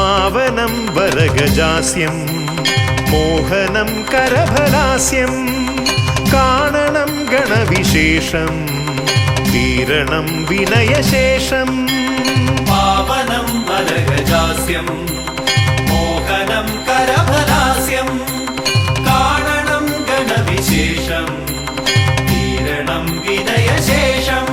പാവനം വരഗജാസ്യം മോഹനം കരഫലാസ്യം കാണണം ഗണവിശേഷം തീരണം വിനയശേഷം പാവനം വരഗജാസ്യം മോഹനം കരഫലാസ്യം കാണണം ഗണവിശേഷം തീരണം വിനയശേഷം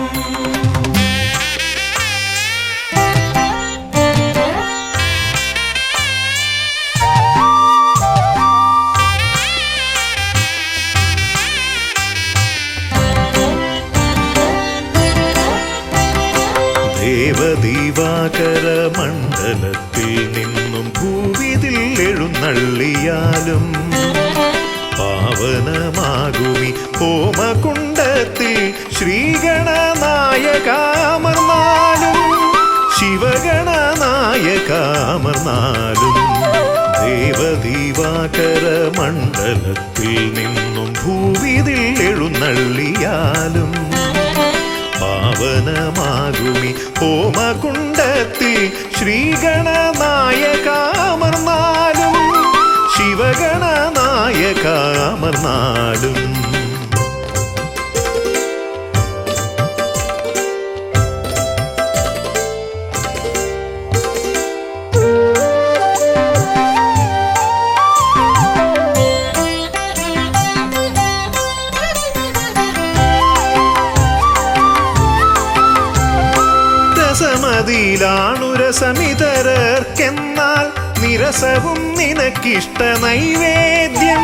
ദേവദീവാകര മണ്ഡലത്തിൽ നിന്നും ഭൂവിതിൽ എഴുന്നള്ളിയാലും പാവനമാകുമി ഹോമകുണ്ടത്തിൽ ശ്രീഗണനായകാമർന്നാലും ശിവഗണനായകാമർന്നാലും ദേവദീവാകര മണ്ഡലത്തിൽ നിന്നും ഭൂവിതിൽ എഴുന്നള്ളിയാലും പാവനമാകുമി ഹോമകുണ്ടത്തിൽ ശ്രീഗണനായകാമർന്നാലും ശിവഗണനായകാമർന്നാലും രസമിതരർക്കെന്നാൽ നിരസവും നിനക്കിഷ്ട നൈവേദ്യം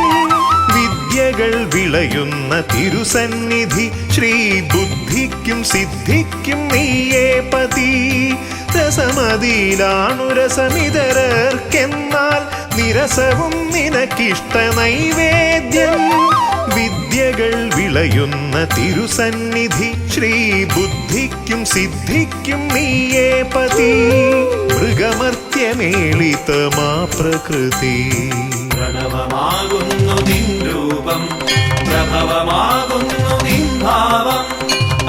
വിദ്യകൾ വിളയുന്ന തിരുസന്നിധി ശ്രീ ബുദ്ധിക്കും സിദ്ധിക്കും നീയേ പതി രസമിതരർക്കെന്നാൽ നിരസവും നിനക്കിഷ്ട നൈവേദ്യം വിദ്യകൾ വിളയുന്ന തിരുസന്നിധി ശ്രീ ബുദ്ധിക്കും സിദ്ധിക്കും നീയേ പതി മൃഗമർത്യമേളിതമാ പ്രകൃതി പ്രണവമാകുന്നു നിൻ രൂപം പ്രഭവമാകുന്നു നിൻ ഭാവം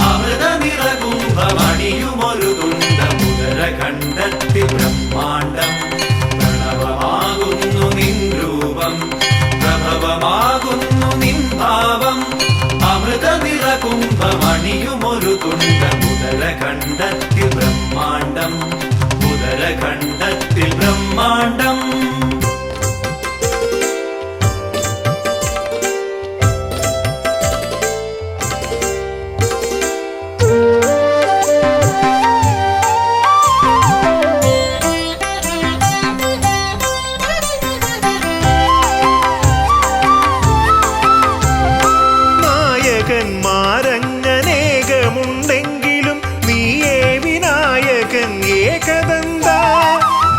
അമൃതനിറകുംഭമണിയുമൊരു തുണ്ട മുതര കണ്ടെത്തി ബ്രഹ്മാണ്ടം പ്രണവമാകുന്നു നിൻ രൂപം പ്രഭവമാകുന്നു നിൻ ഭാവം അമൃതനിറകുംഭമണിയുമൊരു തുണ്ട മുതര കണ്ടെത്തി ബ്രഹ്മാണ്ടം മുതര കണ്ടെത്തി ബ്രഹ്മാണ്ടം നായകന്മാരങ്ങനേകമുണ്ടെങ്കിലും നീയേ വിനായകൻ ഏകദന്ത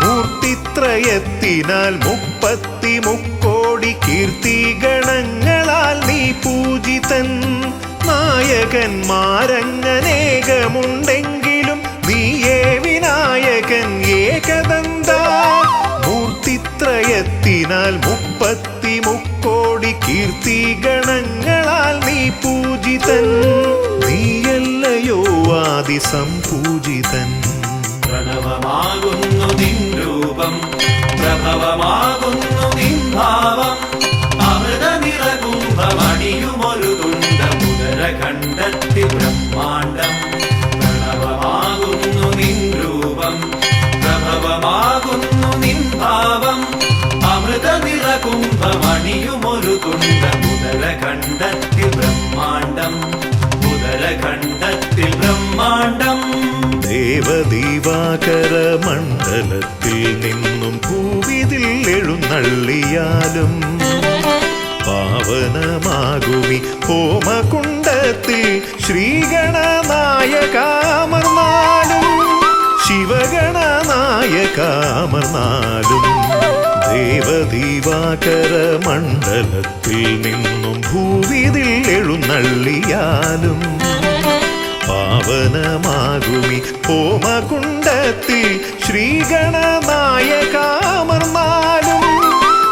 മൂർത്തിത്രയത്തിനാൽ 33 കീർത്തി ഗണങ്ങളാൽ നീ പൂജിതൻ നായകന്മാരങ്ങനേകമുണ്ടെങ്കിലും നീയേ വിനായകൻ ഏകദന്ത മൂർത്തിത്രയത്തിനാൽ 33 കീർത്തി ഗണങ്ങളാൽ നീ പൂജിതൻ നീയല്ലയോ ആദിസംപൂജിതൻ പ്രണവമാകുന്നു നിൻ രൂപം പ്രഭവമാകുന്നു നിൻ ഭാവം അമൃതനിറകുംഭമണിയുമൊരു തുണ്ട മുതര കണ്ടെത്തി ബ്രഹ്മാണ്ടം പ്രണവമാകുന്നു നിൻ രൂപം പ്രഭവമാകുന്നു നിൻ ഭാവം അമൃതനിറകുംഭമണിയുമൊരു തുണ്ട മുതര കണ്ടെത്തി ബ്രഹ്മാണ്ടം മുതര കണ്ടെത്തി ബ്രഹ്മാണ്ടം ദേവദീവാകര മണ്ഡലത്തിൽ നിന്നും ഭൂവിതിൽ എഴുന്നള്ളിയാലും പാവനമാകുമി ഹോമകുണ്ടത്തിൽ ശ്രീഗണനായകാമർന്നാലും ശിവഗണനായകാമർന്നാലും ദേവദീവാകര മണ്ഡലത്തിൽ നിന്നും ഭൂവിതിൽ എഴുന്നള്ളിയാലും പാവനമാകുമി ഹോമകുണ്ടത്തിൽ ശ്രീഗണനായകാമർന്നാലും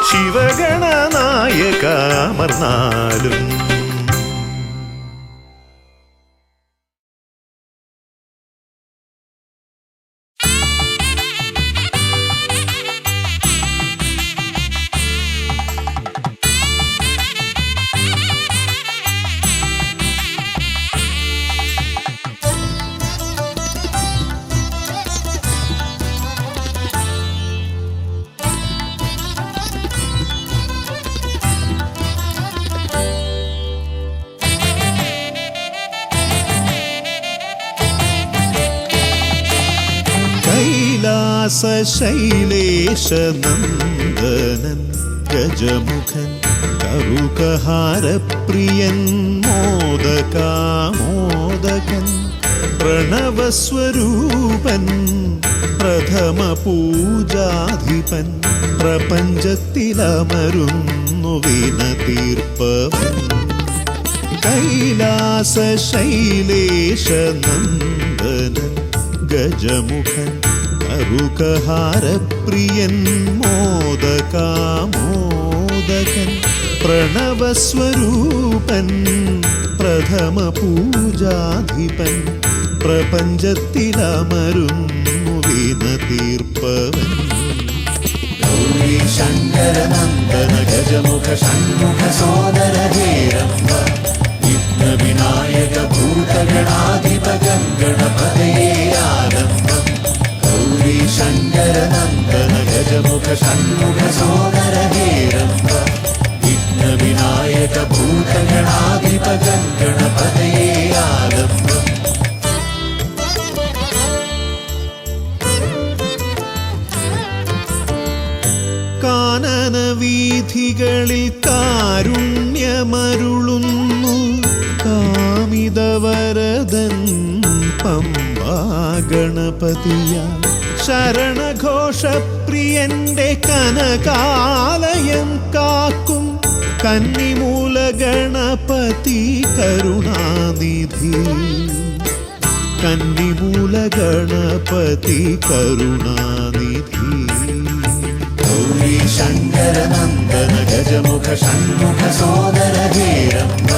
ശിവഗണനായകാമർന്നാലും കൈലാസശൈലേശനന്ദനൻ ഗജമുഖൻ കറുകഹാരപ്രിയൻ മോദകാമോദകൻ പ്രണവസ്വരൂപൻ പ്രഥമ പൂജാധിപൻ പ്രപഞ്ചത്തിലമരുന്നു വിനതീർപ്പവൻ കൈലാസശൈലേശനന്ദനൻ ഗജമുഖൻ കറുകഹാരപ്രിയൻ മോദകാമോദകൻ പ്രണവസ്വരൂപൻ പ്രഥമ പൂജാധിപൻ പ്രപഞ്ചത്തിലമരുന്നു വിനതീർപ്പവൻ ഗൗരി ശങ്കര നന്ദന ഗജമുഖ ഷൺമുഖ സോദര ഹേരംബ വിഘ്ന വിനായക ഭൂതഗണാധിപ ഗണപതയേ ആലംബം ഗൗരി ശങ്കര നന്ദന ഗജമുഖ ഷൺമുഖ സോദര ഹേരംബ വിഘ്ന വിനായക ഭൂതഗണാധിപ ഗണപതയേ ആലംബം കാനനവീഥികളിൽ കാരുണ്യമരുളുന്നു കാമിതവരദൻ പമ്പാ ഗണപതിയ ശരണഘോഷപ്രിയന്റെ കനകാലയം കാക്കും കന്നിമൂല ഗണപതി കരുണാനിധി കന്നിമൂല ഗണപതി കരുണാനിധി ഗൗരി ശങ്കര നന്ദന ഗജമുഖ ഷൺമുഖ സോദര ഹേരംബ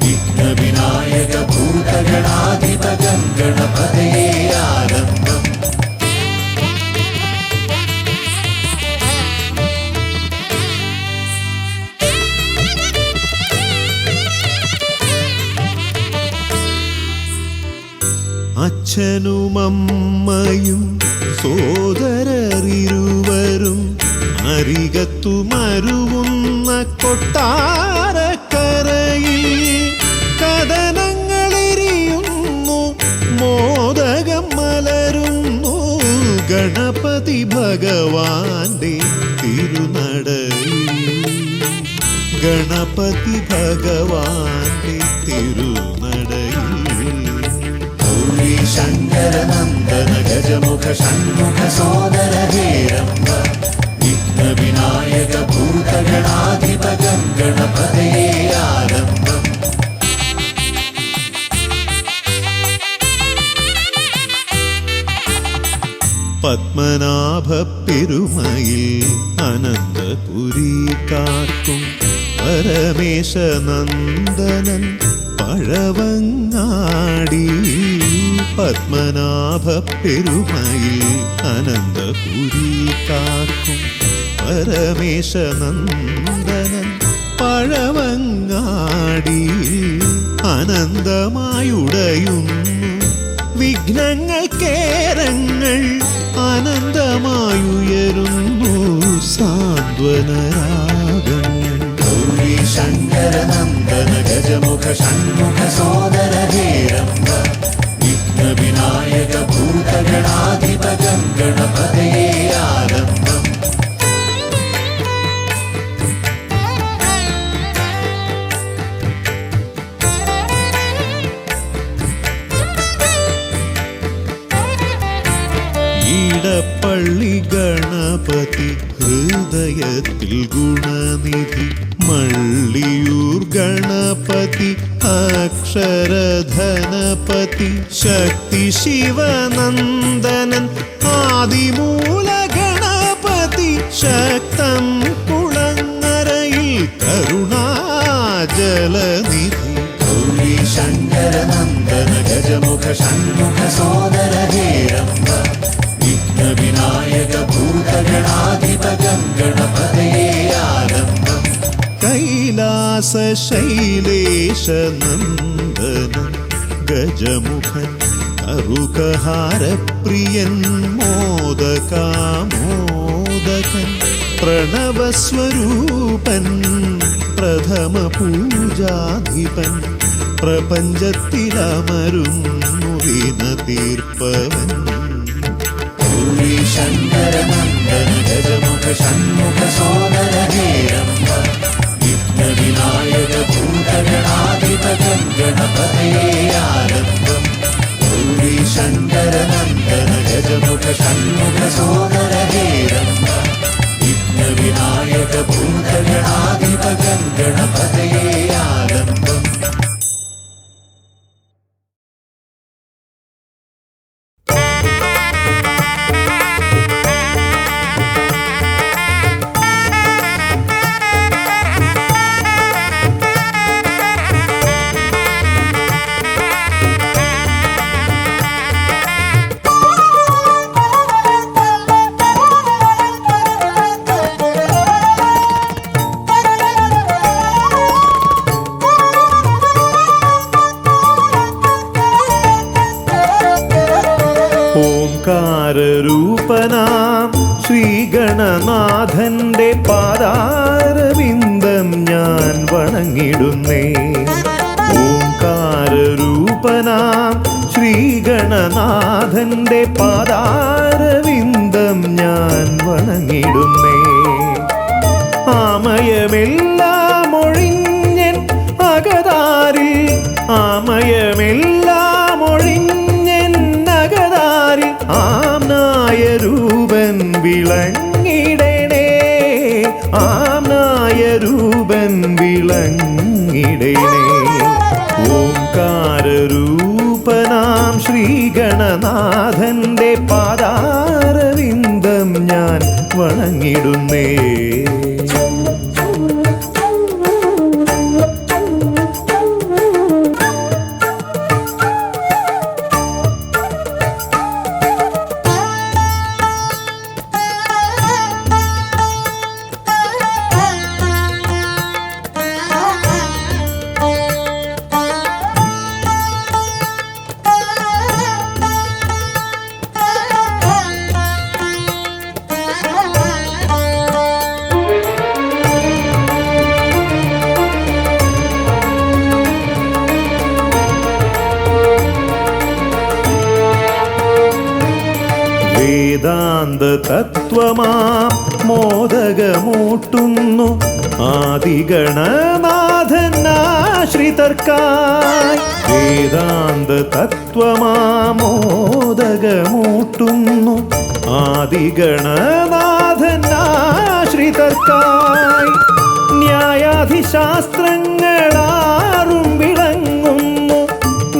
വിഘ്ന വിനായക ഭൂതഗണാധിപ ഗണപതയേ ആലംബം അച്ഛനുമമ്മയും സോദരരിരുവരും അരികത്തു മരുവുന്ന കൊട്ടാരക്കരയിൽ കഥനങ്ങളെരിയുന്നു മോദകം മലരുന്നു ഗണപതി ഭഗവാന്റെ തിരുനടയിൽ ഗണപതി ഭഗവാന്റെ തിരുനടയിൽ ഗൗരി ശങ്കര നന്ദന ഗജമുഖ ഷൺമുഖ സോദര ഹേരംബ വിഘ്ന വിനായക ഭൂതഗണാധിപ ഗണപതയേ ആലംബം പത്മനാഭ പെരുമയിൽ അനന്തപുരി കാക്കും പരമേശനന്ദനൻ പഴവങ്ങാടി പത്മനാഭ പെരുമയിൽ അനന്തപുരി കാക്കും പരമേശനന്ദനൻ പഴവങ്ങാടി അനന്തമായുടയുന്നു വിഘ്നങ്ങൾ കേരങ്ങൾ അനന്തമായുയരുന്നു സാന്ത്വനരാഗങ്ങൾ ഗൗരി ശങ്കര നന്ദന ഗജമുഖ ഷൺമുഖ സോദര ഹേരംബ വിഘ്ന വിനായക ഭൂതഗണാധിപ ഗണപതയേ ആലംബം ഈടപ്പള്ളി ഗണപതി ഹൃദയത്തിൽ ഗുണനിധി മള്ളിയൂർ ഗണപതി അക്ഷരധനപതി ശക്തി ശിവനന്ദനൻ ആദിമൂല ഗണപതി ശക്തം കുളങ്ങരയിൽ കരുണാജലനിധി ഗൗരി ശങ്കര നന്ദന ഗജമുഖ ഷൺമുഖ സോദര ഹേരംബ വിഘ്ന വിനായക ഭൂതഗണാധിപ ഗണപതയേ ആലംബം കൈലാസശൈലേശനന്ദനൻ ഗജമുഖൻ കറുകഹാരപ്രിയൻ മോദകാമോദകൻ പ്രണവസ്വരൂപൻ പ്രഥമ പൂജാധിപൻ പ്രപഞ്ചത്തിലമരുന്നു വിനതീർപ്പവൻ ഗൗരി ശങ്കര ശ്രീഗണനാഥന്റെ പാദാരവിന്ദം ഞാൻ വണങ്ങിടുന്നേ. ഓംകാരരൂപനാം ശ്രീഗണനാഥന്റെ പാദാരവിന്ദം ഞാൻ വണങ്ങിടുന്നേ. ആമയമെല്ലാം ഒഴിഞ്ഞൻ അകതാരിൽ, ആമയമെല്ലാം ഒഴിഞ്ഞൻ അകതാരിൽ ആംനായ രൂപൻ വിളങ്ങിടണേ, ആംനായ രൂപൻ വിളങ്ങിടണേ. ഓംകാരരൂപനാം ശ്രീഗണനാഥന്റെ പാദാരവിന്ദം ഞാൻ വണങ്ങിടുന്നേ. വേദാന്ത തത്വമാം മോദകമൂട്ടുന്നു ആദിഗണനാഥനാശ്രിതർക്കായി. വേദാന്ത തത്വമാം മോദകമൂട്ടുന്നു ആദിഗണനാഥനാശ്രിതർക്കായി. ന്യായാധിശാസ്ത്രങ്ങളാറും വിളങ്ങുന്നു,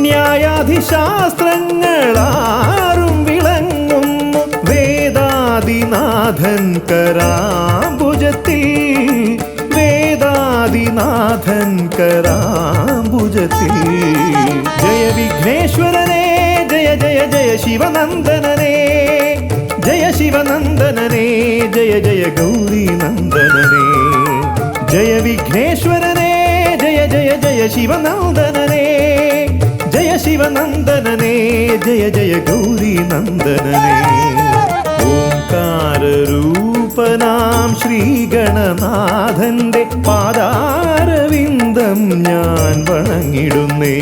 ന്യായാധിശാസ്ത്രങ്ങളാറും വിളങ്ങുന്നു വേദാദിനാഥൻ കരാംബുജത്തിൽ, വേദാദിനാഥൻ കരാംബുജത്തിൽ. ജയ വിഘ്നേശ്വരനേ ജയ ജയ ജയ ശിവനന്ദനനേ, ജയ ശിവനന്ദനനേ ജയ ജയ ഗൗരി നന്ദനനേ. ജയ വിഘ്നേശ്വരനേ ജയ ജയ ജയ ശിവനന്ദനനേ, ജയ ശിവനന്ദനനേ ജയ ജയ ഗൗരി നന്ദനനേ. ഓംകാരരൂപനാം ശ്രീഗണനാഥന്റെ പാദാരവിന്ദം ഞാൻ വണങ്ങിടുന്നേ.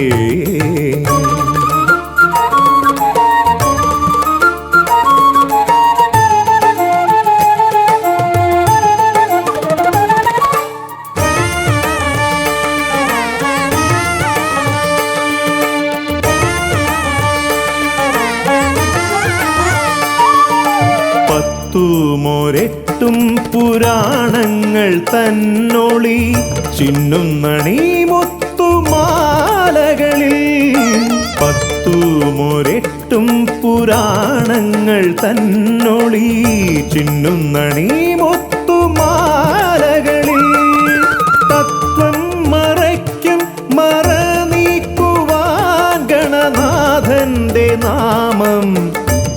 പത്തുമൊരെട്ടും പുരാണങ്ങൾ തന്നൊളി ചിന്നുന്നണി മുത്തുമാലകളിൽ. പത്തുമൊരെട്ടും പുരാണങ്ങൾ തന്നൊളി ചിന്നുന്നണി മുത്തുമാലകളിൽ. തത്വം മറയ്ക്കും മറ നീക്കുവാൻ ഗണനാഥന്റെ നാമം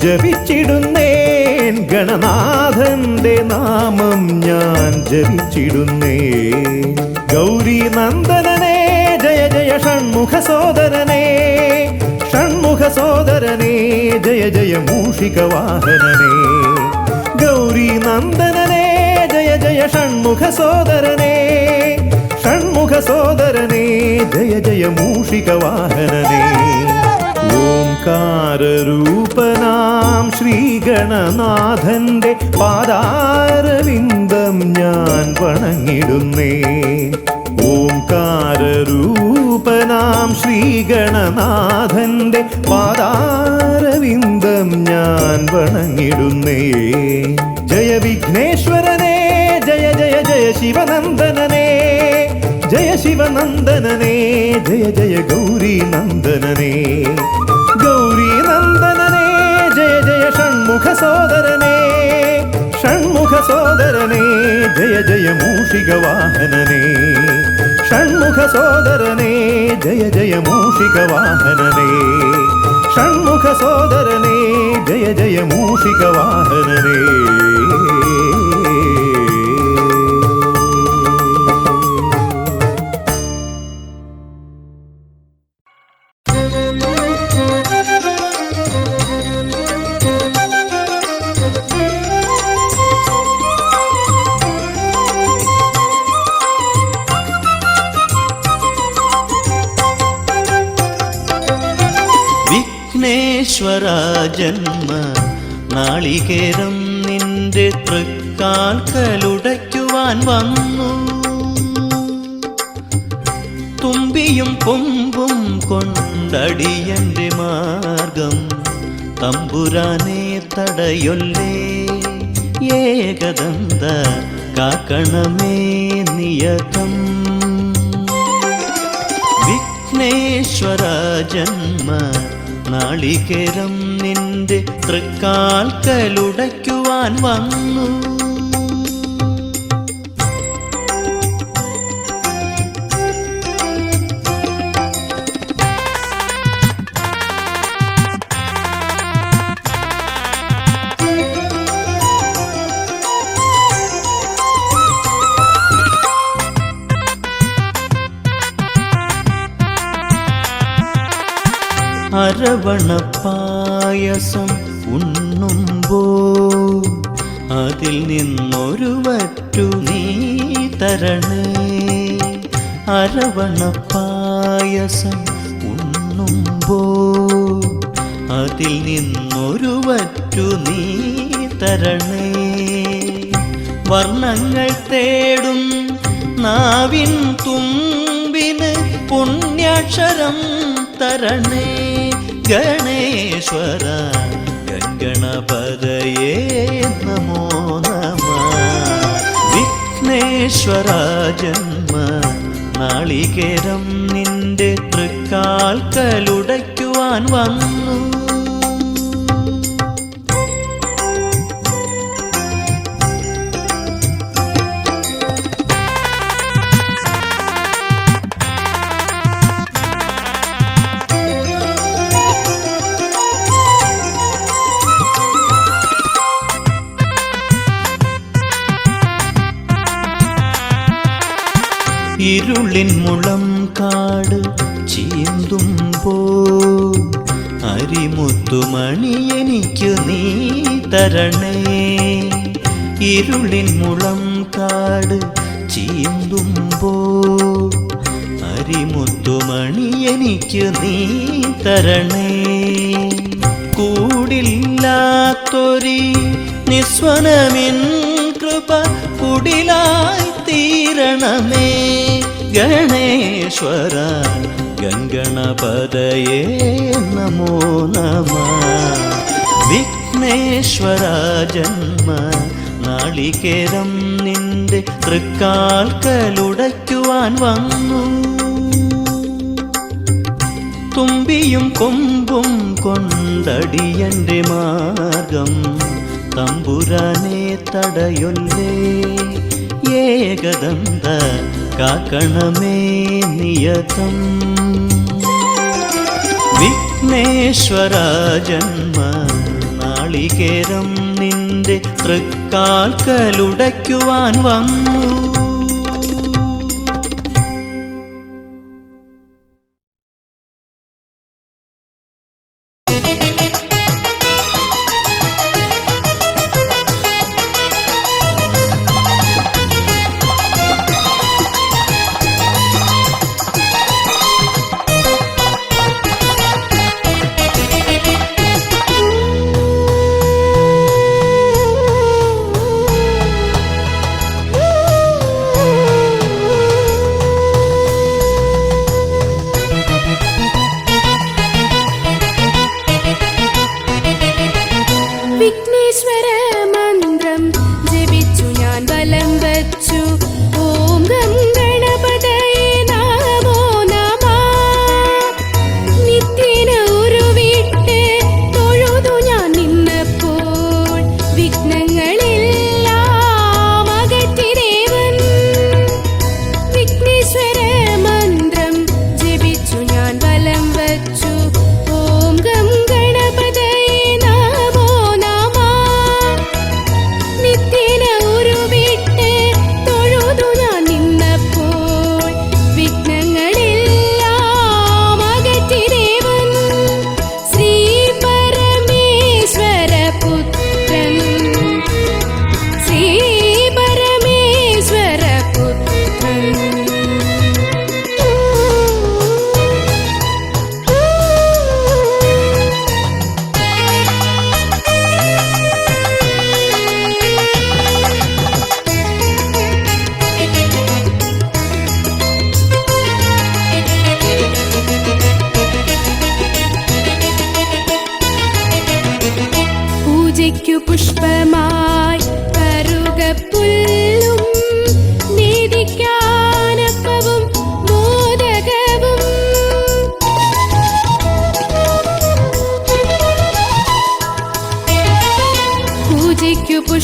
ജപിച്ചിടുന്നേൻ, ഗണനാഥന്റെ നാമം ഞാൻ ജപിച്ചിടുന്നേ. ഗൗരി നന്ദനനേ ജയ ജയ ഷൺമുഖ സോദരനേ, ഷൺമുഖ സോദരനേ ജയ ജയ മൂഷിക വാഹനനേ. ഗൗരി നന്ദനനേ ജയ ജയ ഷൺമുഖ സോദരനേ, ഷൺമുഖ സോദരനേ ജയ ജയ മൂഷിക വാഹനനേ. ഓംകാരരൂപനാം ശ്രീഗണനാഥന്റെ പാദാരവിന്ദം ഞാൻ വണങ്ങിടുന്നേ. ഓംകാരരൂപനാം ശ്രീഗണനാഥന്റെ പാദാരവിന്ദം ഞാൻ വണങ്ങിടുന്നേ. ജയ വിഘ്നേശ്വരനേ ജയ ജയ ജയ ശിവനന്ദനനേ, ജയ ശിവനന്ദനനേ ജയ ജയ ഗൗരി നന്ദനനേ. ഗൗരി നന്ദനനേ ജയ ജയ ഷൺമുഖ സോദരനേ, ഷൺമുഖ സോദരനേ ജയ ജയ മൂഷിക വാഹനനേ. ഷൺമുഖ സോദരനേ ജയ ജയ മൂഷിക വാഹനനേ, ഷൺമുഖ സോദരനേ ജയ ജയ മൂഷിക വാഹനനേ. ജന്മ നാളികേരം നിന്റെ തൃക്കാൽക്കലുടയ്ക്കുവാൻ വന്നു. തുമ്പിയും കൊമ്പും കൊണ്ടടിയന്റെ മാർഗം തമ്പുരാനെ തടയൊല്ലേ. ഏകദന്ത കാക്കണമേ നിയതം. വിഘ്നേശ്വര ജന്മ നാളികേരം നിന്റെ തൃക്കാൽക്കലുടയ്ക്കുവാൻ വന്നു. അരവണപ്പായസം ഉണ്ണുമ്പോ അതിൽ നിന്നൊരു വറ്റു നീ തരണേ. അരവണപ്പായസം ഉണ്ണുമ്പോ അതിൽ നിന്നൊരു വറ്റു നീ തരണേ. വർണ്ണങ്ങൾ തേടും നാവിൻ തുമ്പിന് പുണ്യാക്ഷരം തരണേ. ഗണേശ്വര ഗംഗണപതയേ നമോ നമഃ. വിഘ്നേശ്വര ജന്മ നാളികേരം നിന്റെ തൃക്കാൽക്കലുടയ്ക്കുവാൻ വന്നു. ഇരുളിൻ മുളം കാട് ചീന്തുമ്പോ അരിമുത്തുമണി എനിക്ക് നീ തരണേ. ഇരുളിൻ മുളം കാട് ചീന്തുമ്പോ അരിമുത്തുമണി എനിക്ക് നീ തരണേ. കൂടില്ലാത്തൊരി നിസ്വനമിൻ കൃപ കുടിലായി തീരണമേ. ഗണേശ്വര ഗംഗണപതയേ നമോ നമഃ. വിഘ്നേശ്വര ജന്മ നാളികേരം നിന്റെ തൃക്കാൽക്കലുടയ്ക്കുവാൻ വന്നു. തുമ്പിയും കൊമ്പും കൊണ്ടടിയന്റെ മാർഗം തമ്പുരാനെ തടയൊല്ലേ. ഏകദന്ത കാക്കണമേ നിയതം. വിഘ്നേശ്വര ജന്മ നാളികേരം നിന്റെ തൃക്കാൽക്കലുടയ്ക്കുവാൻ വന്നു.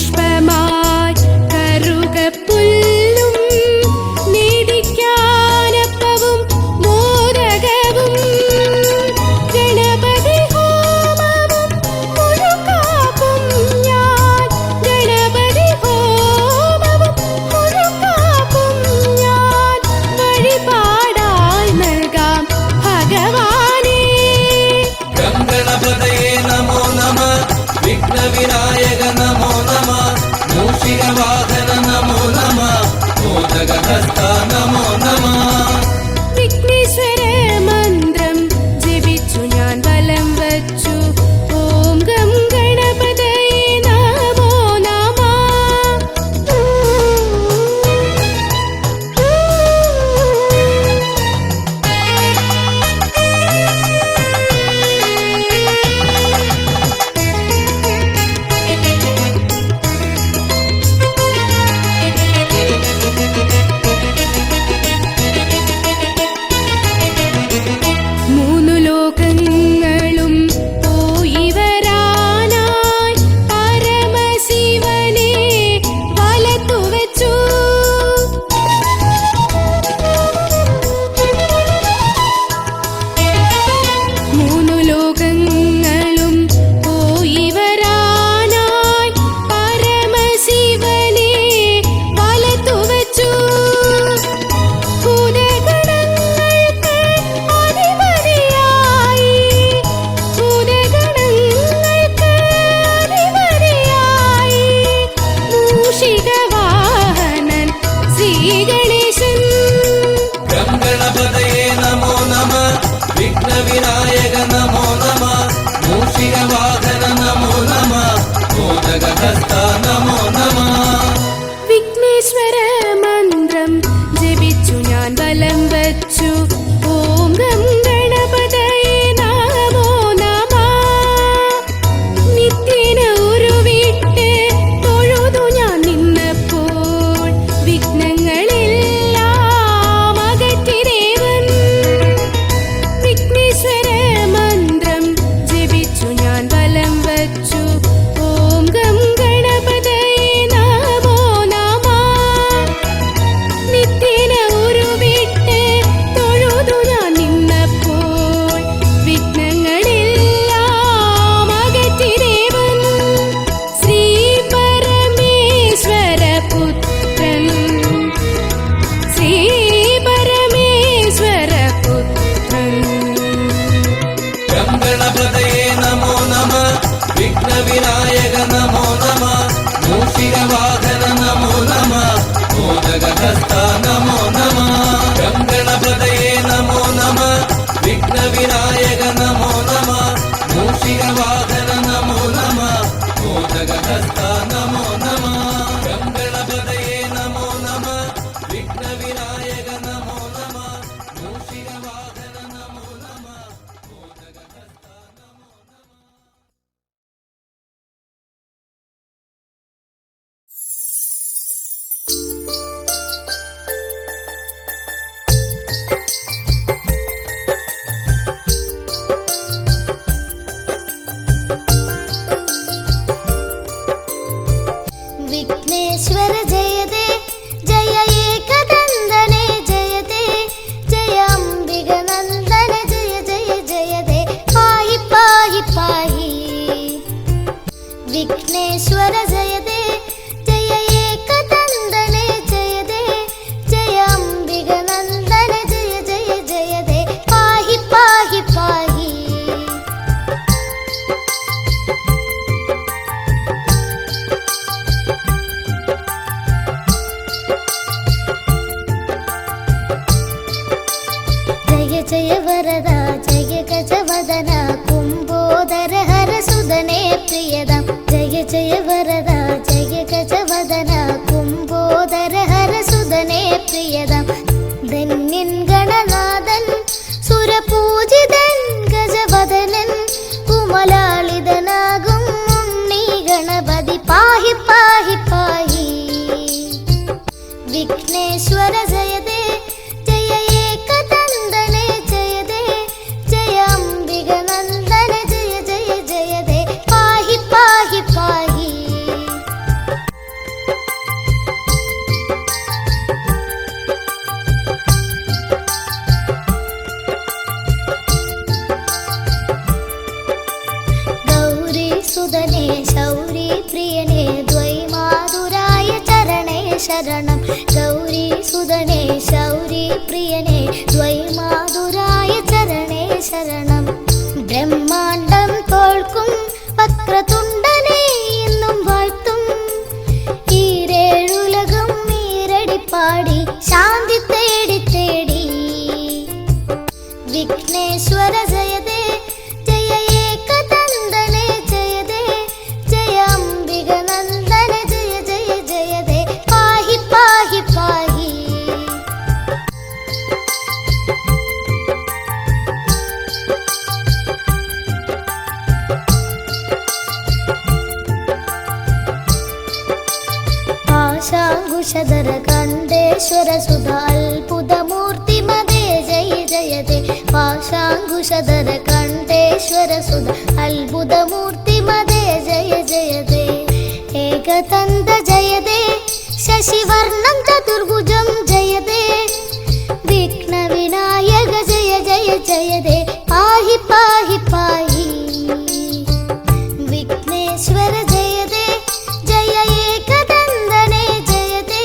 പുഷ്പമായി കറുകപ്പുല്ലും നേദിക്കാനപ്പവും മോദകവും ഗണപതി ഹോമവും മുഴുക്കാപ്പും ഞാൻ ഗണപതി ഹോമവും മുഴുക്കാപ്പും ഞാൻ വഴിപാടായി നൽകാം ഭഗവാനേ. ഗണപതയേ നമോ നമ, വിഘ്നവിനായക നമോ നമ, മൂഷികവാഹന നമോ നമ, മോദകഹസ്ത നമോ നമ. വിഘ്നേശ്വര മന്ത്രം ജപിച്ചു ഞാൻ വലം വച്ചു. ഓം ഗം ഗണപതയേ നമോ നമഃ. മൂന്നു ലോകങ്ങളും പോയി വരാനായി പരമശിവനെ വലത്തു വെച്ചു. മൂന്നു ലോകങ്ങളും പോയി വരാനായി പരമശിവനെ വലത്തു വെച്ചു. ഭൂതഗണങ്ങൾക്ക് അധിപതിയായി ഭൂതഗണങ്ങൾക്ക് അധിപതിയായി മൂഷികവാഹനൻ ശ്രീഗണേശൻ. ഗണപതയേ നമോ നമ, വിഘ്നവിനായക നമോ നമ, മൂഷികവാഹന നമോ നമ, മോദകഹസ്ത നമോ നമ. വിഘ്നേശ്വര മന്ത്രം ജപിച്ചു ഞാൻ വലം വച്ചു. ഓം ഗം ഗണപതയേ നമോ നമഃ. നിത്യേന ഉരുവിട്ട് തൊഴുതു ഞാൻ നിന്നപ്പോൾ വിഘ്നങ്ങളെല്ലാം അകറ്റി ദേവൻ. വിഘ്നേശ്വര മന്ത്രം ജപിച്ചു ഞാൻ വലം വച്ചു. ഓം ഗം ഗണപതയേ നമോ നമഃ. നിത്യേന ഉരുവിട്ട് തൊഴുതു ഞാൻ നിന്നപ്പോൾ വിഘ്നങ്ങളെല്ലാം അകറ്റി ദേവൻ. ശ്രീ പരമേശ്വര പുത്രൻ ശ്രീ പരമേശ്വര പുത്രൻ. ഗണപതയേ നമോ നമ, വിഘ്നവിനായക നമോ നമ, മൂഷികവാഹന നമോ നമ, മോദകഹസ്ത നമോ നമ. ഗണപതയേ നമോ നമ, വിഘ്നവിനായക നമോ നമ, മൂഷികവാഹന നമോ നമ, മോദകഹസ്ത നമോ നമ. ഗണപതയേ നമോ നമ, വിഘ്നവിനായക നമോ നമ, മൂഷികവാഹന നമോ നമ, മോദകഹസ്ത നമോ നമ. विघ्नेश्वर जयते जय एकदन्दने जयते जय अम्बिगनन्दन जय जय जयते पाहि पाहि पाहि. विघ्नेश्वर जयते जय एकदन्दने जयते जय अम्बिगनन्दन जय जय जयते पाहि पाहि पाहि. जय जय वरदा जय गजवदना कुम्भोदर हर सुदने प्रियदा. जय जय वरदा ശരണം ഗൗരി സുതനേ ശൗരി പ്രിയനേ ദ്വൈമാതുരായ ചരണേ ശരണം ബ്രഹ്മാണ്ടം തോൽക്കും വക്രതുണ്ടനെ എന്നും വാഴ്ത്തും ഈരേഴുലകം ഈരടിപ്പാടി ശാന്തി തേടി തേടി വിഘ്നേശ്വര ജയതേ ജയ ഏകദന്തനെ ജയതേ ജയ അംബിക നന്ദന ജയ ജയ ജയതേ പാഹി പാഹി പാഹി പാശാങ്കുശധര കണ്ഠേശ്വര സുധ അത്ഭുതമൂർത്തി മതേ ജയ ജയതേ പാശാങ്കുശധര കണ്ഠേശ്വര സുധ അത്ഭുതമൂർത്തി മതേ ജയ ജയതേ ഏകദന്ത ജയതേ ശശിവർണം ചതുർഭുജം ജയതേ വിഘ്ന വിനായക ജയ ജയ ജയതേ പാഹി പാഹി പാഹി വിഘ്നേശ്വര ജയതേ ജയ ഏകദന്തനെ ജയതേ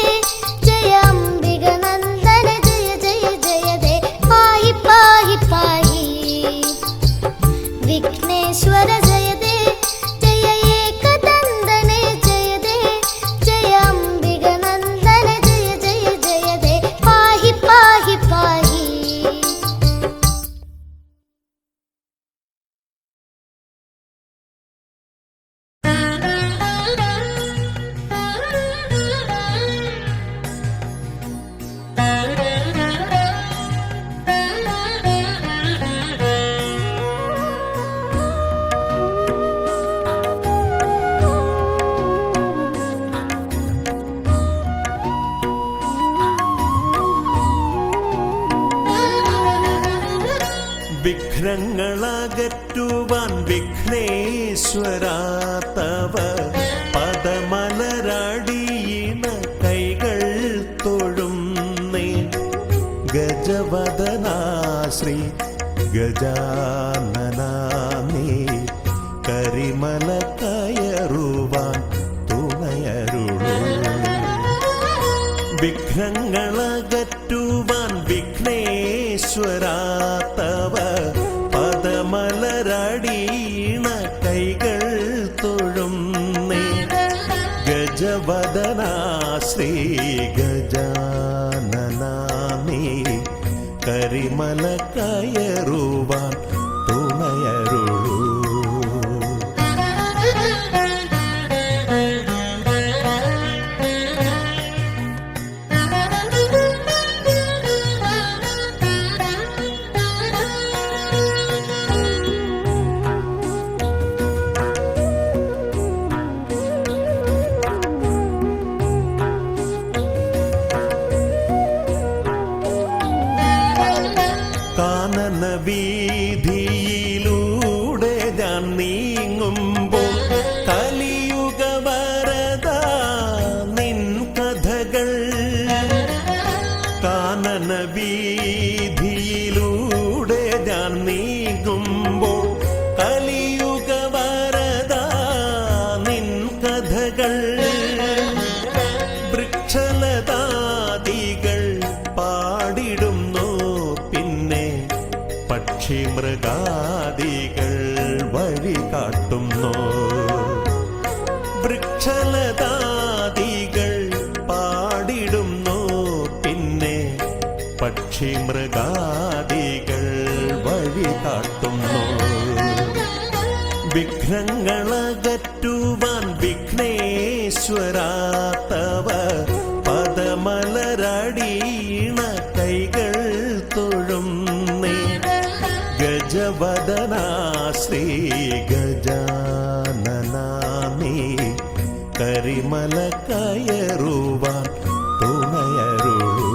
ജയ അംബിക നന്ദന ജയ ജയ ജയതേ പാഹി പാഹി പാഹി വിഘ്നേശ്വര ജയതേ ജയ ഏകദന്തനെ ജയതേ ജയ അംബിക നന്ദന ജയ ജയ ജയതേ പാഹി പാഹി പാഹി വിഘ്നങ്ങളകറ്റുവാൻ വിഘ്നേശ്വരാ തവ പദമലരടിയിണ കൈകൾ തൊഴുന്നേ ഗജവദനാ ശ്രീ ഗജാനനാമേ കരിമല കയറുവാൻ തുണയരുളൂ വിഘ്നങ്ങളകറ്റുവാൻ വിഘ്നേശ്വരാ തവ പദമലരടിയിണ കൈകൾ തൊഴുന്നേ ഗജവദനാ ശ്രീ ഗജാനനാമേ കരിമല കയറുവാൻ തുണയരുളൂ കാനന വീതിയിലൂടെ ഞാൻ നീങ്ങുമ്പോൾ കലിയുഗ വരദ നിൻ കഥകൾ കാനന വീതിയിലൂടെ ഞാൻ നീങ്ങുമ്പോൾ കലിയുഗ വരദ നിൻ കഥകൾ വൃക്ഷലതാദികൾ പാടിടുന്നു പിന്നെ പക്ഷി മൃഗാദികൾ വഴി കാട്ടുന്നു വൃക്ഷലതാദികൾ പാടിടുന്നു പിന്നെ പക്ഷി മൃഗാദികൾ വഴി കാട്ടുന്നു വിഘ്നങ്ങളകറ്റുവാൻ വിഘ്നേശ്വരാ തവ പദമലരടിയിണ കൈകൾ തൊഴുന്നേ ഗജവദനാ ശ്രീ ഗജാനനാമേ കരിമല കയറുവാൻ തുണയരുളൂ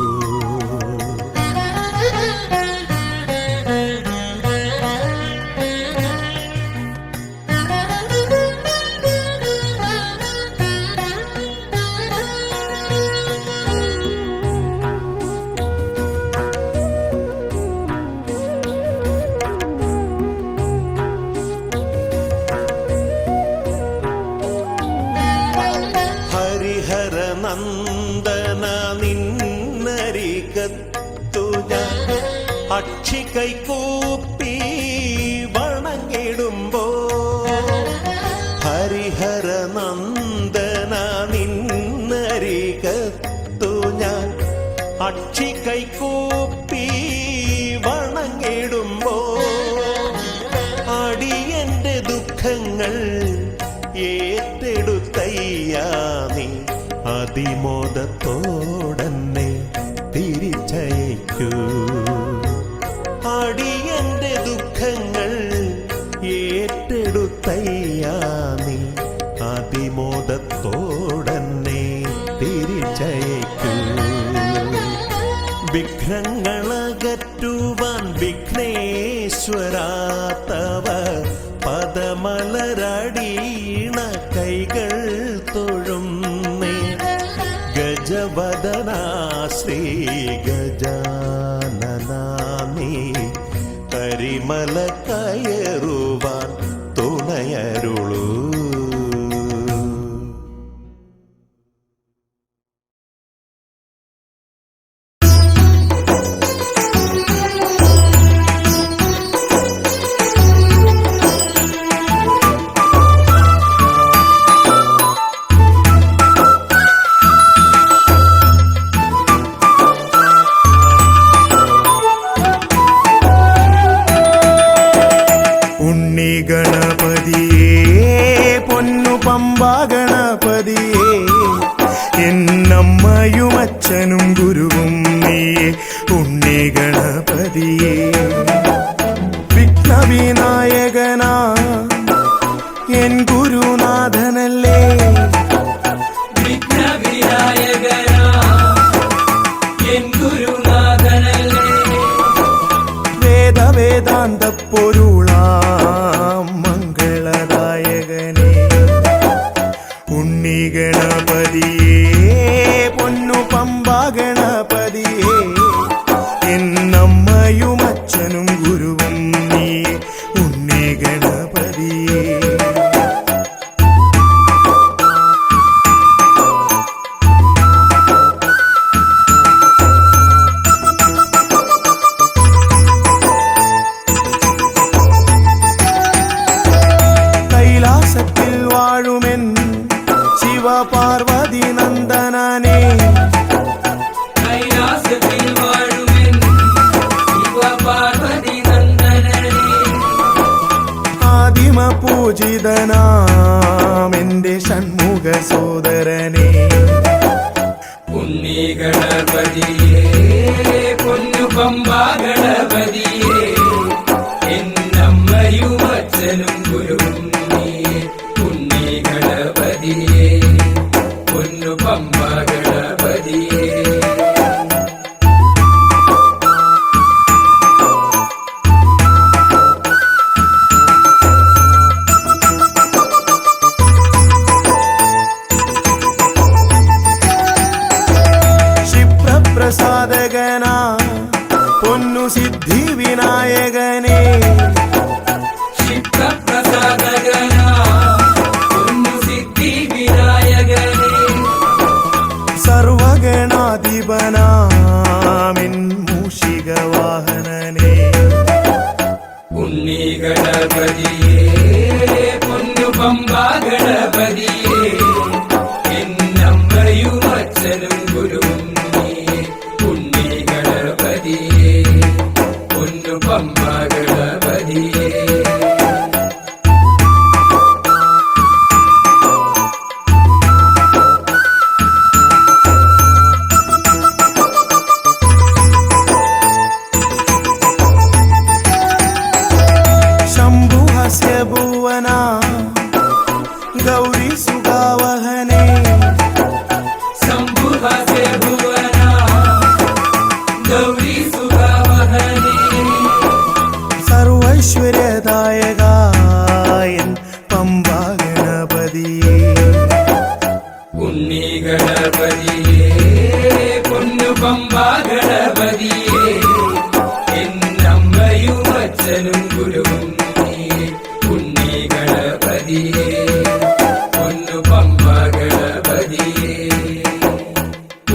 നന്ദന അക്ഷി കൈകൂപ്പി വണങ്ങിടുമ്പോ ഹരിഹര നന്ദന നിന്നരികത്തു ഞാൻ അക്ഷി കൈകൂപ്പി വണങ്ങിടുമ്പോ അടിയന്റെ ദുഃഖങ്ങൾ ഏറ്റെടുത്തയ്യാ നീ അതിമോദത്തോടന്നെ തിരിച്ചയക്കൂ അടിയന്റെ ദുഃഖങ്ങൾ ഏറ്റെടുത്തയ്യാ നീ അതിമോദത്തോടന്നെ തിരിച്ചയക്കൂ വിഘ്നങ്ങളകറ്റുവാൻ വിഘ്നേശ്വരാത്തവ പദമലരടീണ കൈകൾ തൊഴുന്നേ ഗജവദനാ ശ്രീ ഗജാനനാമേ കരിമല കയറുവാൻ തുണയരുളൂ. ഗണപതിയേ പൊന്നു പമ്പാ ഗണപതിയേ എന്നമ്മയും അച്ഛനും ഗുരുവും നീയേ ഉണ്ണി ഗണപതിയേ വിഘ്നവിനായകനാ എൻ ഗുരുനാഥനല്ലേ വിഘ്നവിനായകനാ എൻ ഗുരുനാഥനല്ലേ വേദാന്ത പൊരുളാം മംഗളദായകനേ ഉണ്ണി ഗണപതിയേ പൊന്നു പമ്പാ ഗണപതിയേ എന്നമ്മയും അച്ഛനും ഗുരുവും നീയേ ഉണ്ണി ഗണപതിയേ കൈലാസത്തിൽ വാഴുമെൻ ശിവപാർവതി നന്ദനനേ കൈലാസത്തിൽ വാഴുമെൻ ശിവപാർവതി നന്ദനനേ ആദിമ പൂജിതനാം എന്റെ ഷൺമുഖ സോദരനേ ഉണ്ണി ഗണപതിയേ പൊന്നു പമ്പാ ഗണപതിയേ എന്നമ്മയും അച്ഛനും ഗുരുവും നീയേ ഉണ്ണി ഗണപതിയേ പൊന്നു പമ്പാ ഗണപതിയേ ക്ഷിപ്രപ്രസാദകനാ പൊന്നു സിദ്ധി വിനായകനേ ക്ഷിപ്രപ്രസാദകനാ പൊന്നു സിദ്ധി വിനായകനേ സർവഗണാധിപനാമിൻ മൂഷിക വാഹനനേ ഉണ്ണി ഗണപതിയേ പൊന്നു പമ്പാ ഗണപതിയേ എന്നമ്മയും അച്ഛനും ഗുരുവും നീയേ ഉണ്ണി ഗണപതിയേ പൊന്നു പമ്പാ ഗണപതിയേ ശംഭുഹസ്യ ഭുവനാ ഗൗരി സുഖാവഹനേ ശംഭുഹസ്യ ഭുവനാ ഗൗരി സുഖാവഹനേ സർവൈശ്വര്യദായകായൻ പമ്പാ ഗണപതിയേ ഉണ്ണി ഗണപതിയേ പൊന്നു പമ്പാ ഗണപതിയേ എന്നമ്മയും അച്ഛനും ഗുരുവും നീയേ ഉണ്ണി ഗണപതിയേ പൊന്നു പമ്പാ ഗണപതിയേ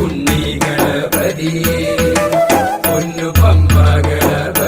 ഉണ്ണി ഗണപതിയേ പൊന്നു പമ്പാ ഗണപതിയേ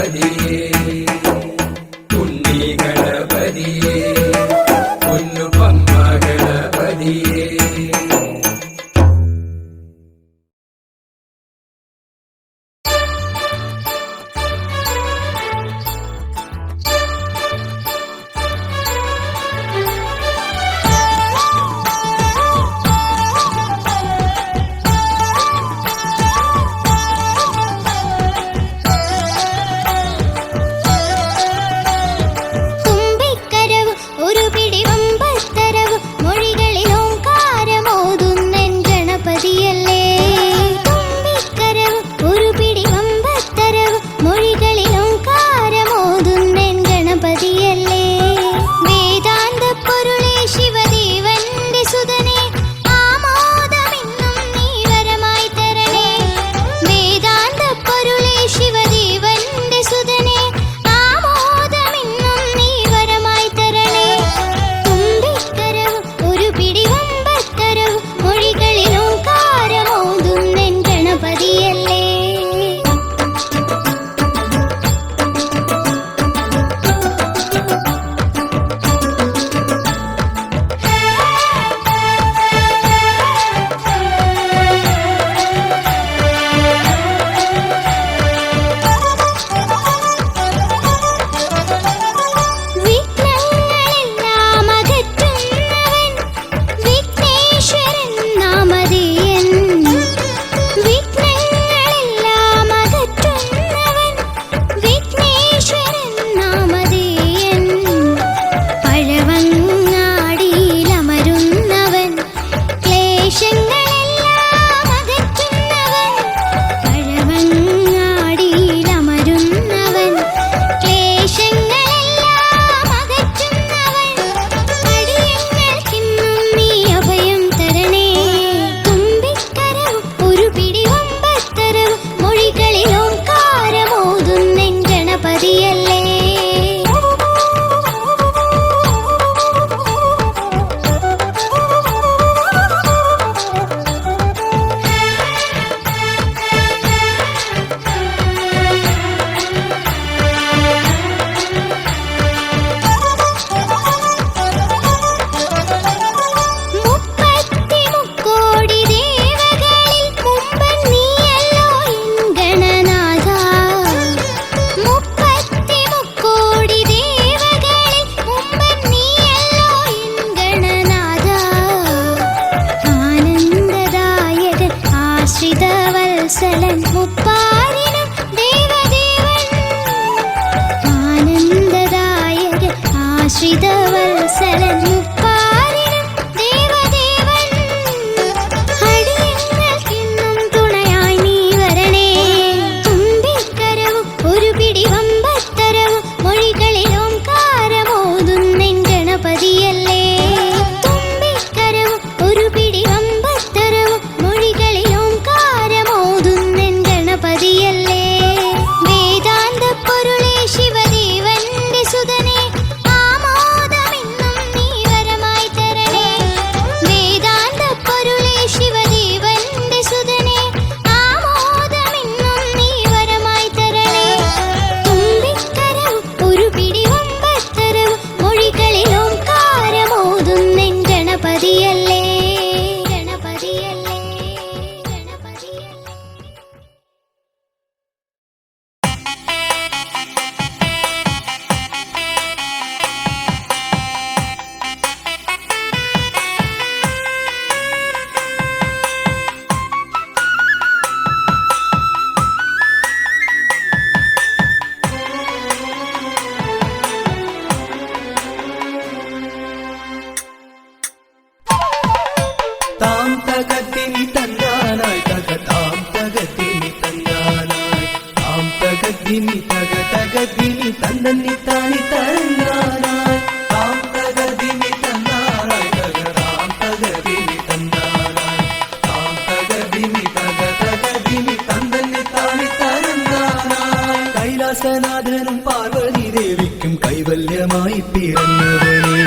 തകതിനി തന്നാനായി തക താം തകതിനി തന്നാനായി താം തകതിനി തക തകതിനി തന്നന്നി താണി തന്നാനായി താം തകതിനി തന്നാനായി തക താം തകതിനി തന്നാനായി താം തകതിനി തക തകതിനി തന്നന്നി താണി തന്നാനായി കൈലാസനാഥനും പാർവതി ദേവിക്കും കൈവല്യമായി പിറന്നവനെ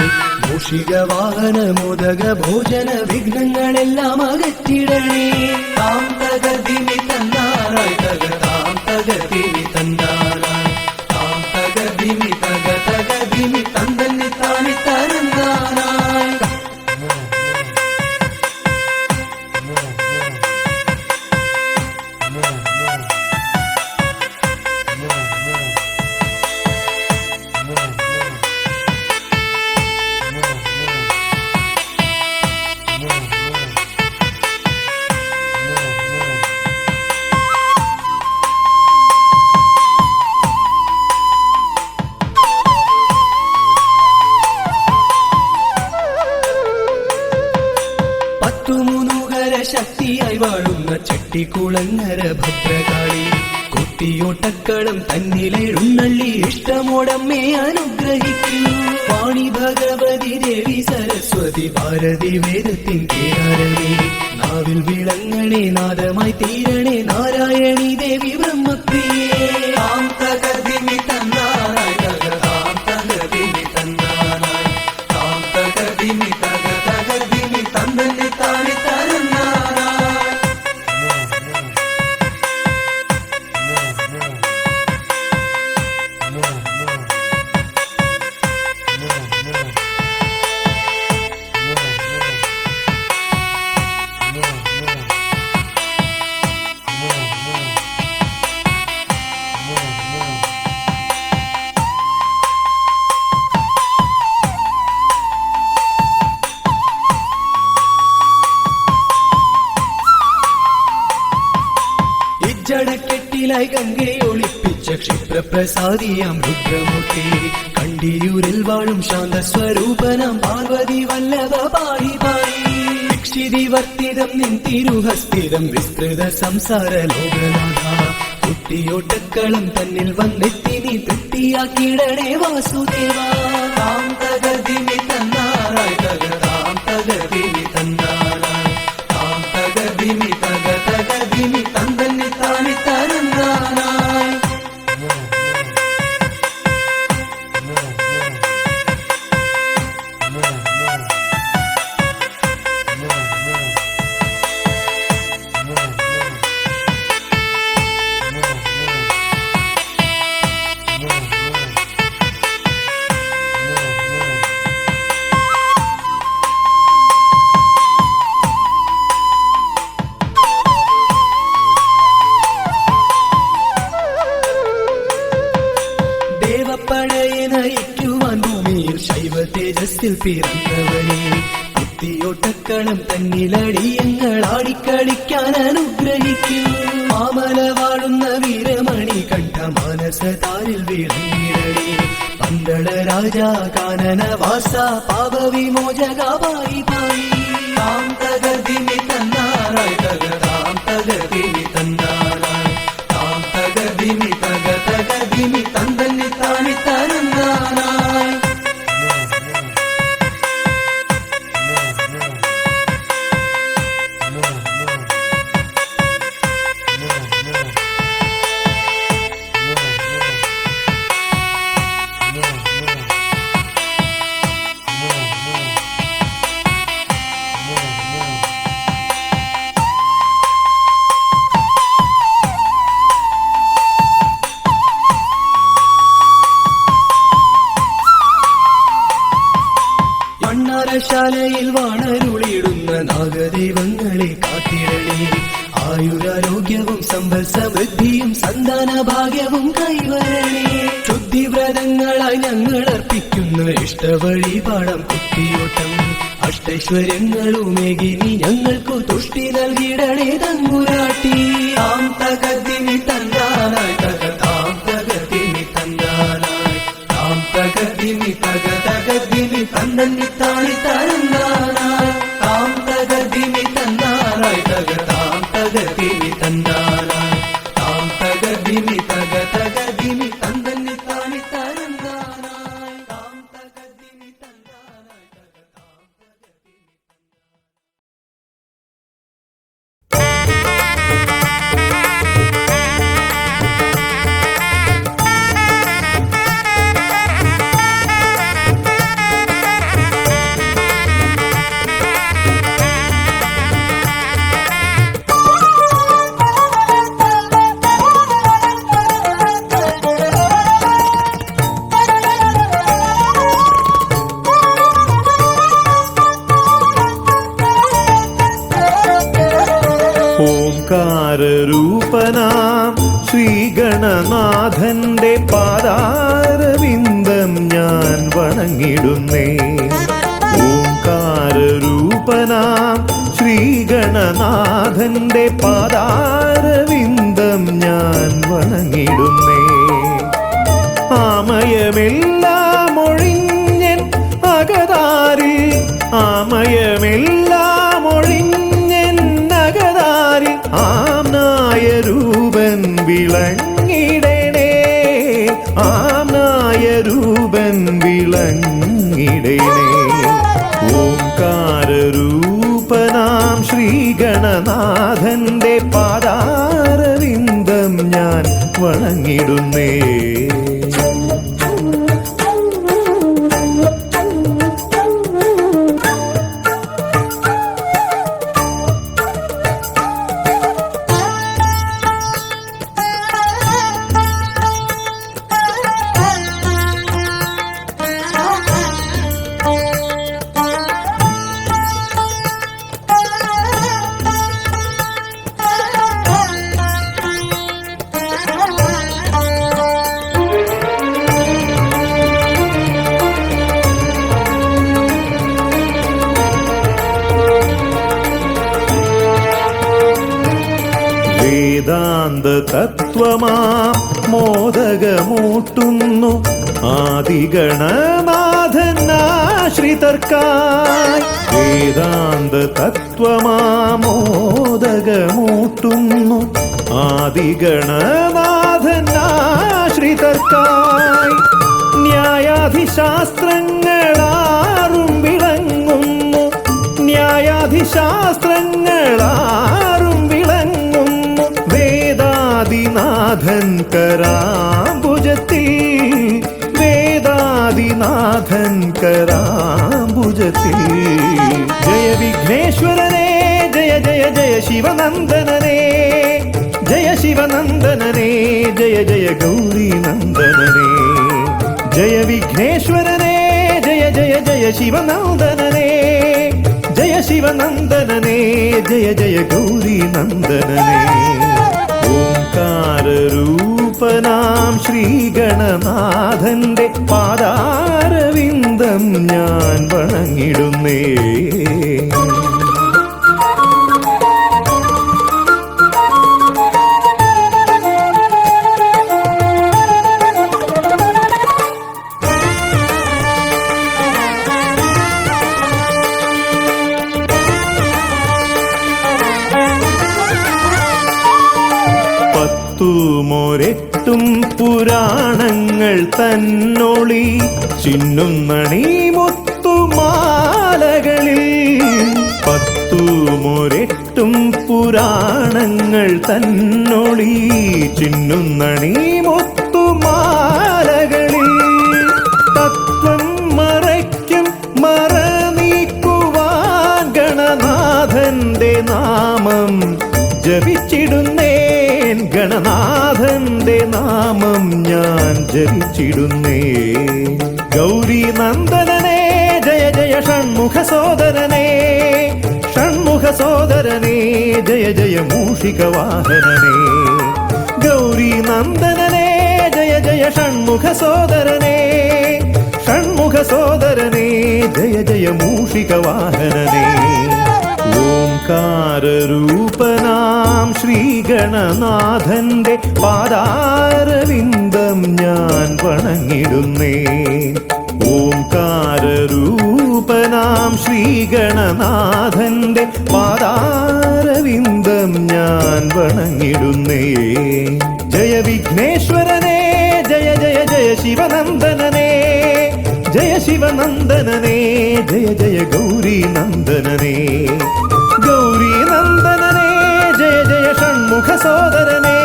മൂഷിക വാഹന മോദക ഭോജന വിഘ്നങ്ങളെല്ലാം അകറ്റിടണേ താം തകതിനി തന്നാറായി തക താം തകതിനി തന്നാറായി താം തകതിനി തക തകതിനി തന്നന്നി താണി തരന്നാനായി ശക്തിയായി വാഴുന്ന ചെട്ടിക്കുളങ്ങര ഭദ്രകാളി കുത്തിയോട്ടക്കളം തന്നിലെഴുന്നള്ളി ഇഷ്ടമോടമ്മേ അനുഗ്രഹിക്കൂ വാണി ഭഗവതി ദേവി സരസ്വതി ഭാരതി വേദത്തിൻ കേരളമേ നാവിൽ വിളങ്ങണേ നാദമായി തീരണേ നാരായണി ദേവി ബ്രഹ്മപ്രിയേ താം തകതിനി തന്നാനായി തക താം തകതിനി തന്നാനായി താം തകതിനി തക തകതിനി തന്നന്നി താണി തരന്നാനായി ജടക്കെട്ടിലായി ഗംഗയെ ഒളിപ്പിച്ച ക്ഷിപ്രപ്രസാദിയാം രുദ്രമൂർത്തി കണ്ടിയൂരിൽ വാഴും ശാന്തസ്വരൂപനാം പാർവതി വല്ലഭ പാഹി പാഹി ദീക്ഷിതിവർത്തിതം നിൻ തിരുഹസ്തിതം വിസ്തൃത സംസാര ലോകനാഥ കുത്തിയോട്ടക്കളം തന്നിൽ വന്നെത്തി നീ തൃപ്തിയാക്കിടണേ വാസുദേവ താം തകതിനി തന്നാറായി തക താം തകതിനി തന്നാറായി താം തകതിനി തക തകതിനി തന്നന്നി താണി തരന്നാനായി ദേവപ്പടയെ നയിക്കുവാൻ ഭൂമിയിൽ ശൈവ തേജസ്സിൽ പിറന്നവനെ കുത്തിയോട്ടക്കളം തന്നിലടിയങ്ങൾ ആടിക്കളിക്കാൻ അനുഗ്രഹിക്കും മാമല വാഴുന്ന വീരമണി കണ്ഠ മാനസതാരിൽ വിളങ്ങിടണേ പന്തള രാജാ കാനന വാസ പാപവിമോചക പായി പായി താം തകതിനി തന്നാറായി തക താം തകതിനി തന്നാറായി താം തകതിനി തക തകതിനി തന്നന്നി താണി തരന്നാനായി ശാലയിൽ വാണരുളിയിടുന്ന നാഗദൈവങ്ങളെ കാത്തിടണേ ആയുരാരോഗ്യവും സമ്പൽ സമൃദ്ധിയും സന്താന ഭാഗ്യവും കൈവരണേ ശുദ്ധിവ്രതങ്ങളായി ഞങ്ങൾ അർപ്പിക്കുന്ന ഇഷ്ടവഴിപാടം കുത്തിയോട്ടം അഷ്ടൈശ്വര്യങ്ങളുമേകി നീ ഞങ്ങൾക്കു തുഷ്ടി നൽകിടണേ തമ്പുരാട്ടി താം തകതിനി തന്നാനായി തക താം തകതിനി തന്നാനായി താം തകതിനി തക തകതിനി തന്നന്നി താണി തരന്നാനായി താം തകതിനി തന്നാനായി തകതിമി തന്നാനായി താം തകതിമി തക തകതിമി തന്തന്നി താനി തരന്താനായി താം തകതിമി തന്നാനായി തക താം തകതിമി ഓംകാരരൂപനാം ശ്രീഗണനാഥന്റെ പാദാരവിന്ദം ഞാൻ വണങ്ങിടുന്നേ. ഓംകാരരൂപനാം ശ്രീഗണനാഥന്റെ പാദാരവിന്ദം ഞാൻ വണങ്ങിടുന്നേ. ആമയമെല്ലാം ഒഴിഞ്ഞൻ അകതാരിൽ, ആമയമെല്ലാം ഒഴിഞ്ഞൻ അകതാരിൽ ആംനായ രൂപൻ വിളങ്ങിടണേ, ആംനായ രൂപൻ വിളങ്ങിടണേ. ഓംകാരരൂപനാം ശ്രീഗണനാഥന്റെ പാദാരവിന്ദം ഞാൻ വണങ്ങിടുന്നേ. വേദാന്ത തത്വമാം മോദകമൂട്ടുന്നു ആദിഗണനാഥനാശ്രിതർക്കായി. വേദാന്ത തത്വമാം മോദകമൂട്ടുന്നു ആദിഗണനാഥനാശ്രിതർക്കായി. ന്യായാധിശാസ്ത്രങ്ങളാറും വിളങ്ങുന്നു, ന്യായാധിശാസ്ത്രങ്ങളാറും വിളങ്ങുന്നു വേദാദിനാഥൻ കരാംബുജത്തിൽ, വേദാദിനാഥൻ കരാംബുജത്തിൽ. ജയ വിഘ്നേശ്വരനേ ജയ ജയ ജയ ശിവനന്ദനനേ, ജയ ശിവനന്ദനനേ ജയ ജയ ഗൗരീനന്ദനനേ. ജയ വിഘ്നേശ്വരനേ ജയ ജയ ജയ ശിവനന്ദനനേ, ജയ ശിവനന്ദനനേ ജയ ജയ ഗൗരീനന്ദനനേ. ഓംകാരരൂപനാം ശ്രീഗണനാഥന്റെ പാദാരവിന്ദം ഞാൻ വണങ്ങിടുന്നേ. പത്തുമൊരെട്ടും പുരാണങ്ങൾ തന്നൊളി ചിന്നുന്നണി മുത്തുമാലകളിൽ. പത്തുമൊരെട്ടും പുരാണങ്ങൾ തന്നൊളി ചിന്നുന്നണി മുത്തുമാലകളിൽ. തത്വം മറയ്ക്കും മറ നീക്കുവാൻ ഗണനാഥന്റെ നാമം ജപിച്ചിടുന്നേൻ, ഗണനാഥന്റെ നാമം ഞാൻ ജപിച്ചിടുന്നേ. ഗൗരി നന്ദനനേ ജയ ജയ ഷൺമുഖ സോദരനേ, ഷൺമുഖ സോദരനേ ജയ ജയ മൂഷിക വാഹനനേ. ഗൗരി നന്ദനനേ ജയ ജയ ഷൺമുഖ സോദരനേ, ഷൺമുഖ സോദരനേ ജയ ജയ മൂഷിക വാഹനനേ. ഓംകാരരൂപനാം ശ്രീഗണനാഥന്റെ പാദാരവിന്ദം ഞാൻ വണങ്ങിടുന്നേ. ഓംകാരരൂപനാം ശ്രീഗണനാഥന്റെ പാദാരവിന്ദം ഞാൻ ഞാൻ വണങ്ങിടുന്നേ. ജയ വിഘ്നേശ്വരനേ, ജയ ജയ ജയ ശിവനന്ദനനേ, ജയ ശിവനന്ദനനേ, ജയ ജയ ഗൗരി നന്ദനനേ, ഗൗരി നന്ദനനേ, ജയ ജയ ഷൺമുഖ സോദരനേ,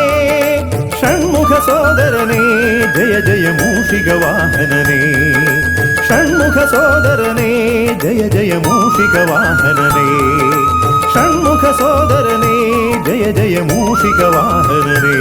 ഷൺമുഖ സോദരനേ, ജയ ജയ മൂഷിക വാഹനനേ, ഷൺമുഖ സോദരനേ, ജയ ജയ മൂഷിക വാഹനനേ, ഷൺമുഖ സോദരനേ, ജയ ജയ മൂഷിക വാഹനനേ.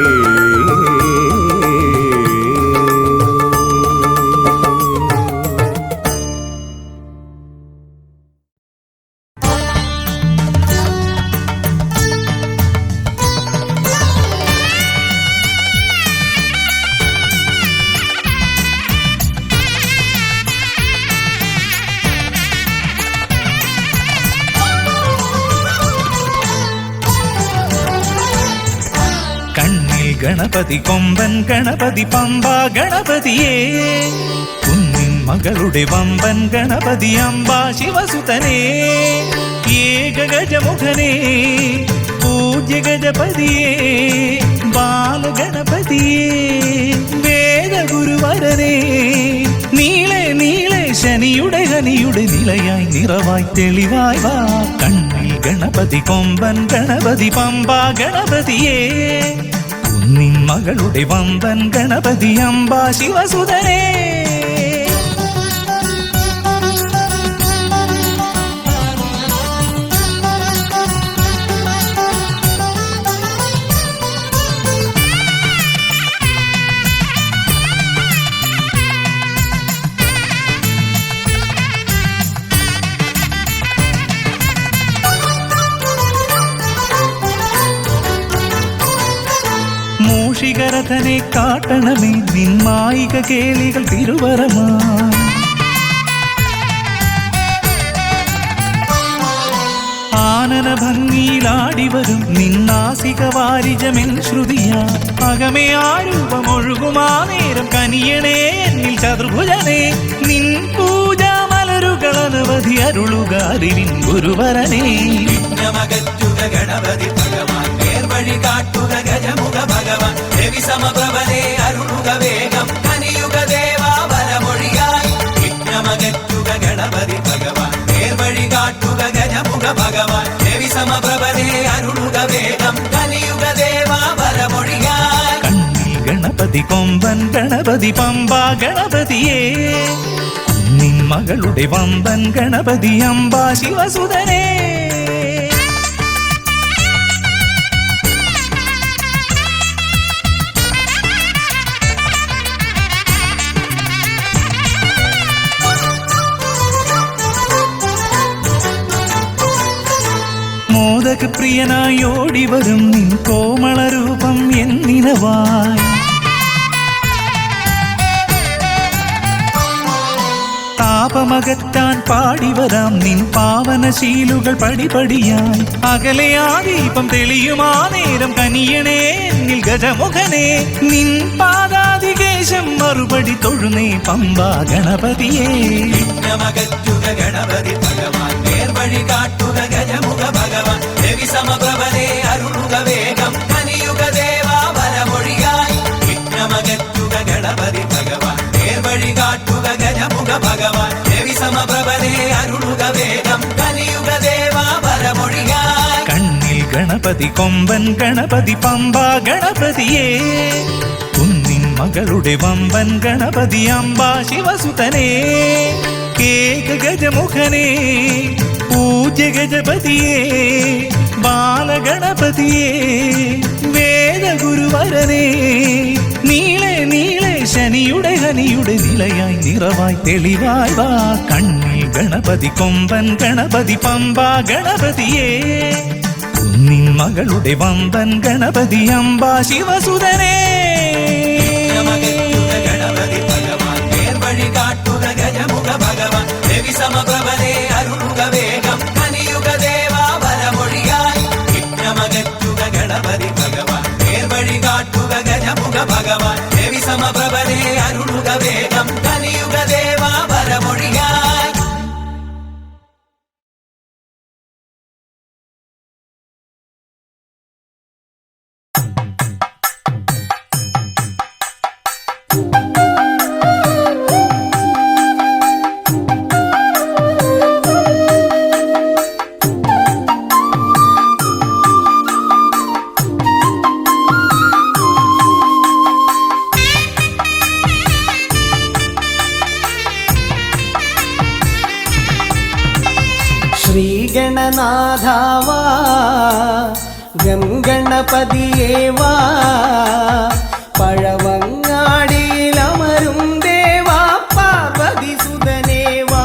ഗണപതി കൊമ്പൻ ഗണപതി പമ്പ ഗണപതിയേ, കുന്നിൻ മകളുടെ വമ്പൻ ഗണപതി അംബ ശിവസുതനേ, ഏകഗജമുഖനേ പൂജ്യ ഗജപതിയേ, ബാലഗണപതിയേ വേദഗുരുവരനേ, നീളെ നീളെ ശനിയുടെ ഹനിയുടെ നിലയായി നിറവായി തെളിവായി വാ. കണ്ണിൽ ഗണപതി കൊമ്പൻ ഗണപതി പമ്പ ഗണപതിയേ, നിൻ മകളുടെ വമ്പൻ ഗണപതി അംബ ശിവസുതനേ. മൂഷികരഥനെ കാട്ടണമേ നിന്മായിക കേളികൾ തിരുവരമാ. ആനന ഭംഗിയിലാടിവരും നിന്നാസിക വാരിജമെൻ ശ്രുതിയാ. അകമേ ആരൂപമൊഴുകുമാ നേരം കനിയണേ എന്നിൽ ചതുർഭുജനേ. നിൻ പൂജാ മലരുകൾ അനവധി അരുളുകാരിൻ ഗുരുവരനേ. വിഘ്നമകറ്റുക ഗണപതി ഭഗവാൻ, നേർവഴി കാട്ടുക ഗജമുഖ ഭഗവാൻ, രവി സമപ്രഭനെ അരുളുക വേഗം കനിയുക ദേവാ വരമൊഴിയായി. വിഘ്നമകറ്റുക ഗണപതി ഭഗവാൻ, നേർവഴി കാട്ടുക ഗജമുഖ ഭഗവാൻ, രവി സമപ്രഭനെ അരുളുക വേഗം കനിയുക ദേവാ വരമൊഴിയായി. കണ്ണിൽ ഗണപതി കൊമ്പൻ ഗണപതി പമ്പ ഗണപതിയേ, നിൻ മകളുടെ വമ്പൻ ഗണപതി അംബ ശിവസുതനേ. മോദകപ്രിയനായി ഓടിവരും നിൻ കോമളരൂപം എന്നിനവായി. താപമകറ്റാൻ പാടിവരാം നിൻ പാവനശീലുകൾ പടിപടിയായി. അകലെയാ ദീപം തെളിയുമാ നേരം കനിയണേ എന്നിൽ ഗജമുഖനേ. നിൻ പാദാതികേശം മറുപടി തൊഴുന്നേ പമ്പ ഗണപതിയേ. വിഘ്നമകറ്റുക ഗണപതി ഭഗവാൻ, നേർവഴി കാട്ടുക ഗജമുഖ ഭഗവാൻ, രവി സമപ്രഭനെ അരുളുക വേഗം കനിയുക ദേവാ വരമൊഴിയായി. വിഘ്നമകറ്റുക ഗണപതി ഭഗവാൻ, നേർവഴി കാട്ടുക ഗജമുഖ ഭഗവാൻ, രവി സമപ്രഭനെ അരുളുക വേഗം കനിയുക ദേവാ വരമൊഴിയായി. കണ്ണിൽ ഗണപതി കൊമ്പൻ ഗണപതി പമ്പ ഗണപതിയേ, കുന്നിൻ മകളുടെ വമ്പൻ ഗണപതി അംബ ശിവസുതനേ. ഏകഗജമുഖനേ പൂജ്യ ഗജപതിയേ, ബാലഗണപതിയേ വേദഗുരുവരനേ, നീളെ നീളെ ശനിയുടെ ഹനിയുടെ നിലയായി നിറവായി തെളിവായി വാ. കണ്ണിൽ ഗണപതി കൊമ്പൻ ഗണപതി പമ്പ ഗണപതിയേ, കുന്നിൻ മകളുടെ വമ്പൻ ഗണപതി അംബ ശിവസുതനേ. വിഘ്നമകറ്റുക ഗണപതി ഭഗവാൻ, നേർവഴി കാട്ടുക ഗജമുഖ ഭഗവാൻ, രവി സമപ്രഭനെ അരുളുക വേഗം കനിയുക ദേവാ വരമൊഴിയായി. വിഘ്നമകറ്റുക ഗണപതി ഭഗവാൻ, നേർവഴി കാട്ടുക ഗജമുഖ ഭഗവാൻ, രവി സമപ്രഭനെ അരുളുക വേഗം കനിയുക ദേവാ വരമൊഴിയായി. ശ്രീഗണനാഥാവാ ഗംഗണപതിയേവാ പഴവങ്ങാടിയിലമരും ദേവാ പാർവതി സുതനേവാ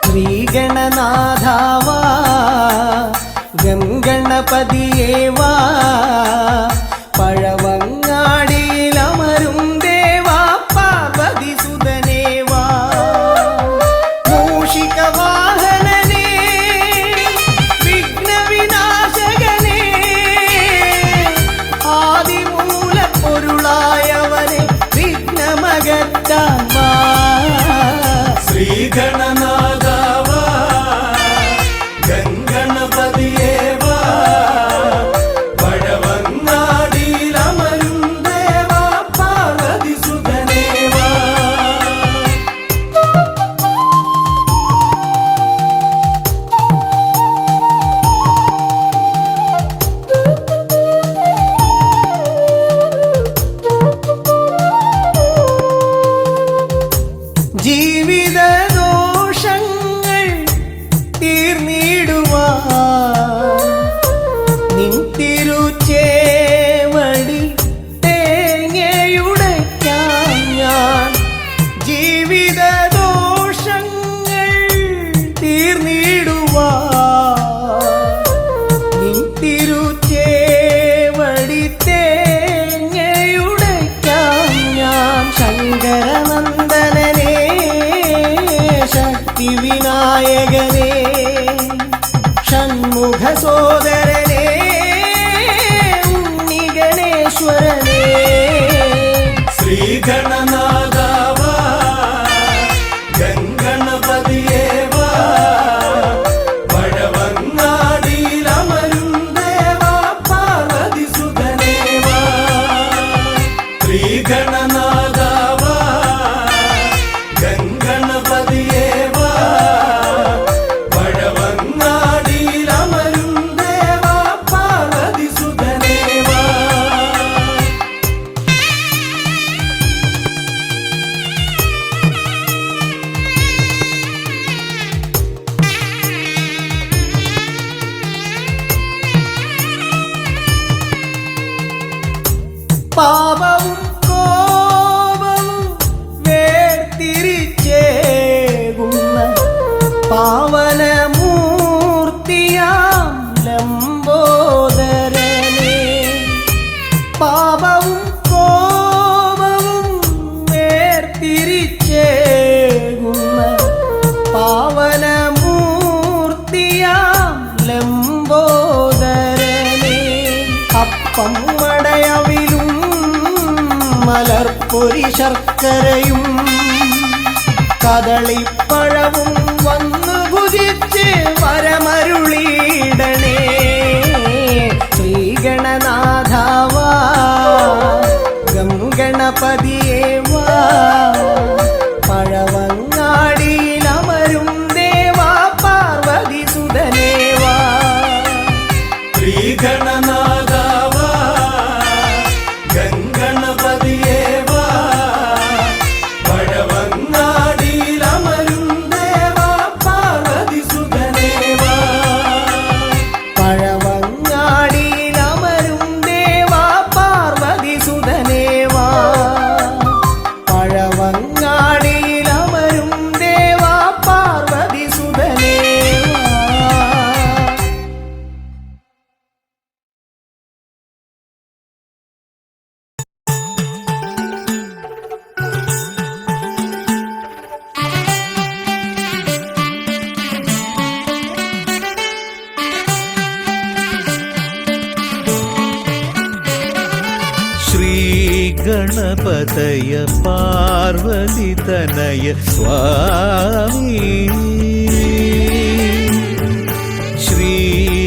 ശ്രീഗണനാഥാവാ ഗംഗണപതിയേവാ പഴവങ്ങാടിയിലമരും ദേവാ പാർവതി സുതനേവാ മൂഷികവാഹനനേ വിഘ്നവിനാശകനേ ആദിമൂലപ്പൊരുളായവനെ വിഘ്നമകറ്റാൻ വാ ശ്രീഗണനാഥാവാ ഗംഗണപതിയേവാ പഴവങ്ങാടിയിലമരും ദേവാ പാർവതി സുതനേവാ ജീവിത ദോഷങ്ങൾ തീർന്നിടുവാൻ നിൻ തിരുച്ചേവടി തേങ്ങയുടയ്ക്കാൻ ഞാൻ ജീവിത ദോഷങ്ങൾ തീർന്നിടുവാൻ നിൻ തിരുച്ചേവടി തേങ്ങയുടയ്ക്കാൻ ഞാൻ ശങ്കരനന്ദനനേ ശക്തി വിനായകനേ ഷൺമുഖ സോദരനേ ഉണ്ണി ഗണേശ്വരനേ ശ്രീഗണനാഥാവാ ഗംഗണപതിയേവാ പഴവങ്ങാടിയിലമരും ദേവാ പാർവതി സുതനേവാ ശ്രീഗണനാഥാവാ ഗംഗണപതിയേവാ പഴവങ്ങാടിയിലമരും ദേവാ പാർവതി സുതനേവാ പാപവും കോപവും വേർതിരിച്ചേകുന്ന പാവനമൂർത്തിയാം ലംബോദരനേ പാപവും കോപവും വേർതിരിച്ചേകുന്ന പാവനമൂർത്തിയാം ലംബോദരനേ അപ്പം മടയവിലും മലർപ്പൊരി ശർക്കരയും കദളിപ്പഴവും വന്നു ഭുജിച്ച് വരമരുളിയിടണേ ശ്രീഗണനാഥാവാ ഗംഗണപതിയേവാ പഴവങ്ങാടിയിലമരും ദേവാ പാർവതി സുതനേവാ ശ്രീഗണനാഥാവാ ഗംഗണപതിയേവാ പഴവങ്ങാടിയിലമരും ദേവാ പാർവതി സുതനേവാ പഴവങ്ങാടിയിലമരും ദേവാ പാർവതി സുതനേവാ പഴവങ്ങാടിയിലമരും ദേവാ പാർവതി സുതനേവാ ശ്രീഗണപതയ പാർവതിതനയ സ്വാമി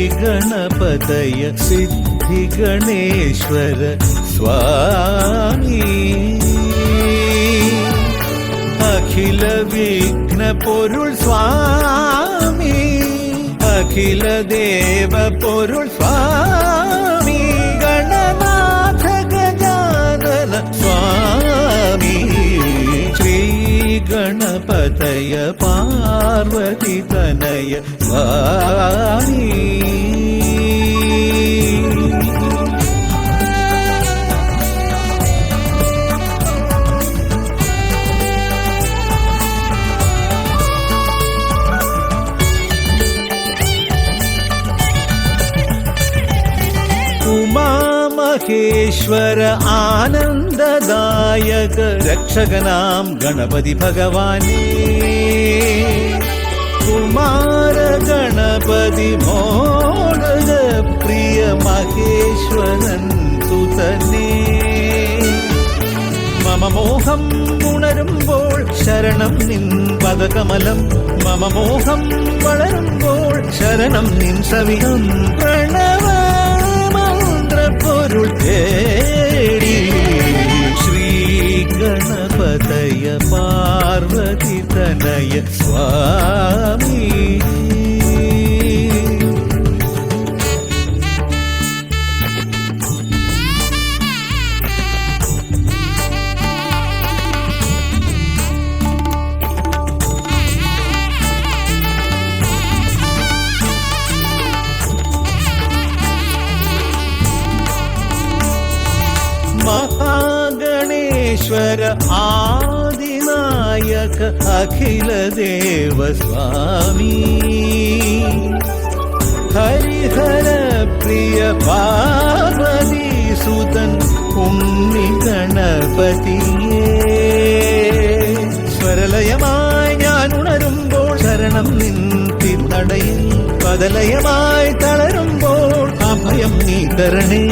ശ്രീഗണപതയ സിദ്ധിഗണേശ്വര സ്വാമി അഖില വിഘ്ന പൊരുൾ സ്വാമി അഖില ദേവ പൊരുൾ സ്വാമി ഗണനാഥ ഗജാനന സ്വാമി ശ്രീ ഗണപതി ഗണപതയ പാർവതി തനയ സ്വാമി. ഉമാമഹേശ്വര ആനന്ദദായക രക്ഷകനാം ഗണപതി ഭഗവാനേ, കുമാര ഗണപതി മോദക പ്രിയ മഹേശ്വരൻ സുതനേ. മമ മോഹം ഉണരുമ്പോൾ ശരണം നിൻ പദകമലം, മമ മോഹം വളരുമ്പോൾ ശരണം നിൻ സവിധം. പ്രണവ പൊരുൾ തേടി ശ്രീ ഗണപതയ പാർവതി തനയ സ്വാമി. മഹാഗണേശ്വര ആദിനായക അഖില ദേവ സ്വാമി. ഹരിഹര പ്രിയ പാർവതി സുതൻ ഉണ്ണി ഗണപതിയേ. സ്വരലയമായി ഞാൻ ഉണരുമ്പോൾ ശരണം നിൻ തിരുനടയിൽ, പദലയമായി തളരുമ്പോൾ അഭയം നീ തരണേ.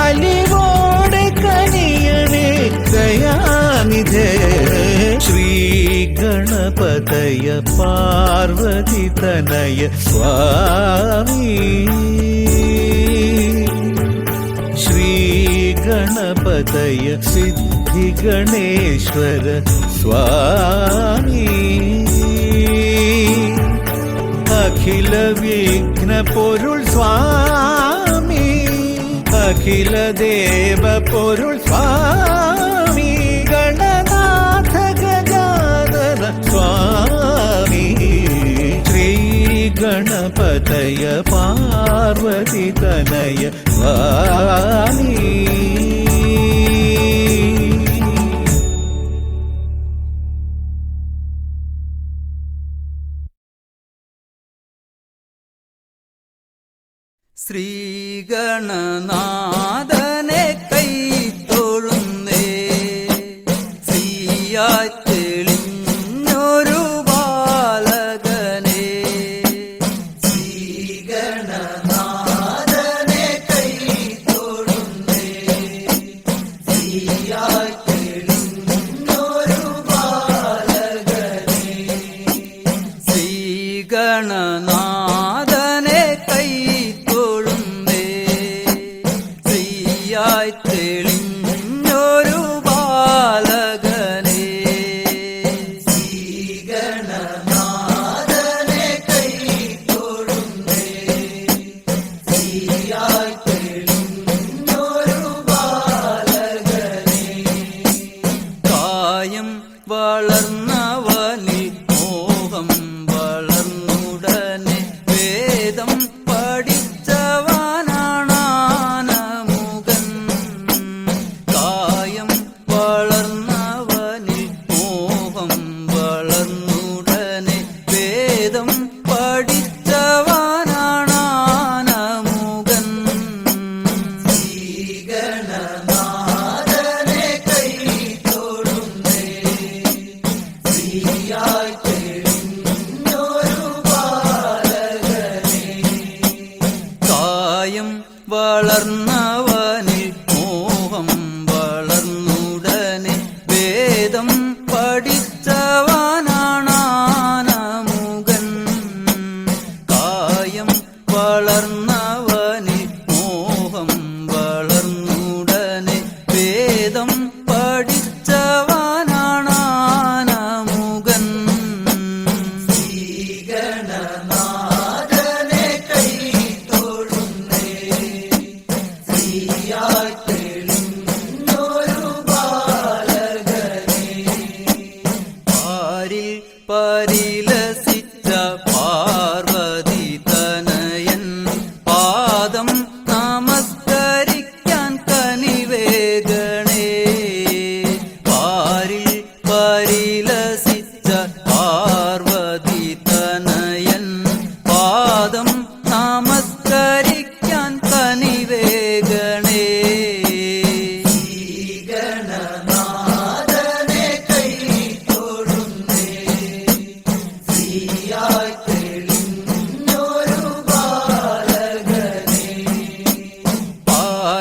അലിവോടെ കനിയണേ ദയാനിധേ. ശ്രീ ഗണപതയ പാർവതി തനയ സ്വാമി. ശ്രീ ഗണപതയ സിദ്ധി ഗണേശ്വര സ്വാമി. അഖില വിഘ്ന പൊരുൾ സ്വാമി, അഖില ദേവ പൊരുൾ സ്വാമി. ഗണനാഥ ഗജാനന സ്വാമി. ശ്രീ ഗണപതയ പാർവതി തനയ സ്വാമി. ശ്രീഗണനാഥനെ കൈ തൊഴുന്നേ, ശ്രീയായി തെളിഞ്ഞൊരു ബാലകനെ. ശ്രീഗണനാഥനെ കൈ തൊഴുന്നേ, ശ്രീയായി തെളിഞ്ഞൊരു ബാലകനെ. ശ്രീഗണനാഥനെ കൈ തെളിഞ്ഞൊരു ബാലകനെ. ശ്രീഗണനാഥനെ കൈ തൊഴുന്നേ, ശ്രീയായി തെളിഞ്ഞൊരു ബാലകനെ. കായം വളർന്നവനിൽ മോഹം വളർന്നുടനെ വേദം പഠിച്ചവനാണാനമുകൻ. കായം വളർന്നവനിൽ മോഹം വളർന്നുടനെ വേദം പഠിച്ചവനാണാനമുകൻ. ശ്രീഗണനാഥനെ കൈ തൊഴുന്നേ, ശ്രീയായി തെളിഞ്ഞൊരു ബാലകനെ. കായം വളർന്നവനിൽ മോഹം വളർന്നുടനെ വേദം പഠിച്ചവനാണാനമുകൻ. കായം വളർന്നവനിൽ മോഹം വളർന്നുടനെ വേദം പഠിച്ചവനാണാനമുകൻ. ശ്രീഗണനാഥനെ കൈ തൊഴുന്നേ, ശ്രീ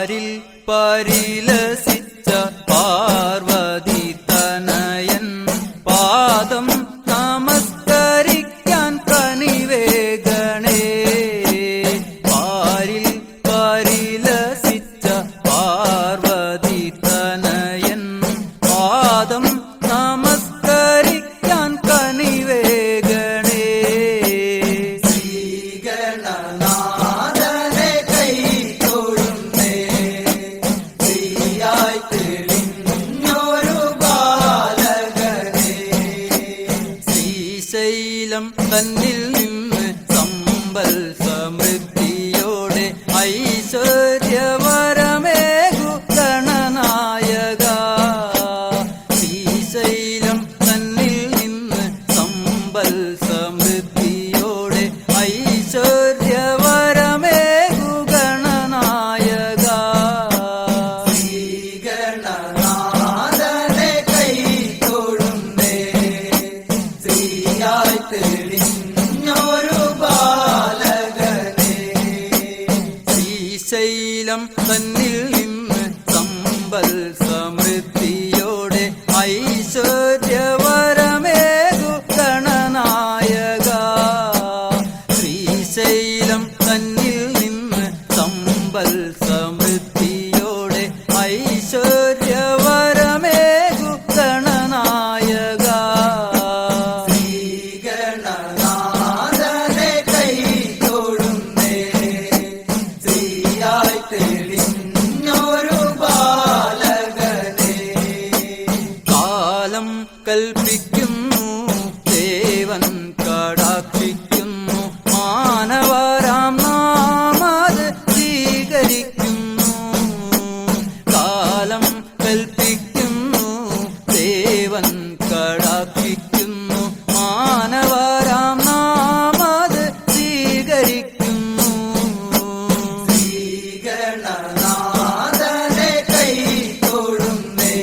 പാരിൽ പരിലസിച്ച പാർവതി തനയൻ പാദം നമസ്കരിക്കാൻ കനിവേഗണേ. പാരിൽ പരിലസിച്ച പാർവതി തനയൻ പാദം നമസ്കരിക്കാൻ കനിവേഗണേ. ശ്രീഗണനാഥനെ കൈ തൊഴുന്നേ, ശ്രീയായി തെളിഞ്ഞൊരു ബാലകനെ. ശ്രീശൈലം തന്നിൽ നിന്ന് സമ്പൽ സമൃദ്ധിയോടെ ഐശ്വര്യവരമേകു ഗണനായക. ശ്രീശൈലം തന്നിൽ നിന്ന് സമ്പൽ സമൃദ്ധിയോടെ ഐശ്വര്യവരമേകു ഗണനായക. ശ്രീഗണനാഥനെ കൈ തൊഴുന്നേ, ശ്രീയായി തെളിഞ്ഞൊരു ബാലകനെ. ശ്രീശൈലം തന്നിൽ നിന്ന് സമ്പൽ സമൃദ്ധിയോടെ ഐശ്വര്യവരമേകു ഗണനായക. ശ്രീശൈലം തന്നിൽ നിന്ന് സമ്പൽ സമൃദ്ധിയോടെ ഐശ്വര്യവരമേകു ഗണനായക. ശ്രീഗണനാഥനെ കൈ തൊഴുന്നേ, ശ്രീയായി തെളിഞ്ഞൊരു ബാലകനെ. കാലം കൽപ്പിക്കുന്നു ദേവൻ കടാക്ഷിക്കുന്നു മാനവരാം നാമത് സ്വീകരിക്കുന്നു. കാലം കൽപ്പിക്കുന്നു ദേവൻ കടാക്ഷിക്കുന്നു മാനവരാം നാമത് സ്വീകരിക്കുന്നു. ശ്രീഗണനാഥനെ കൈ തൊഴുന്നേ,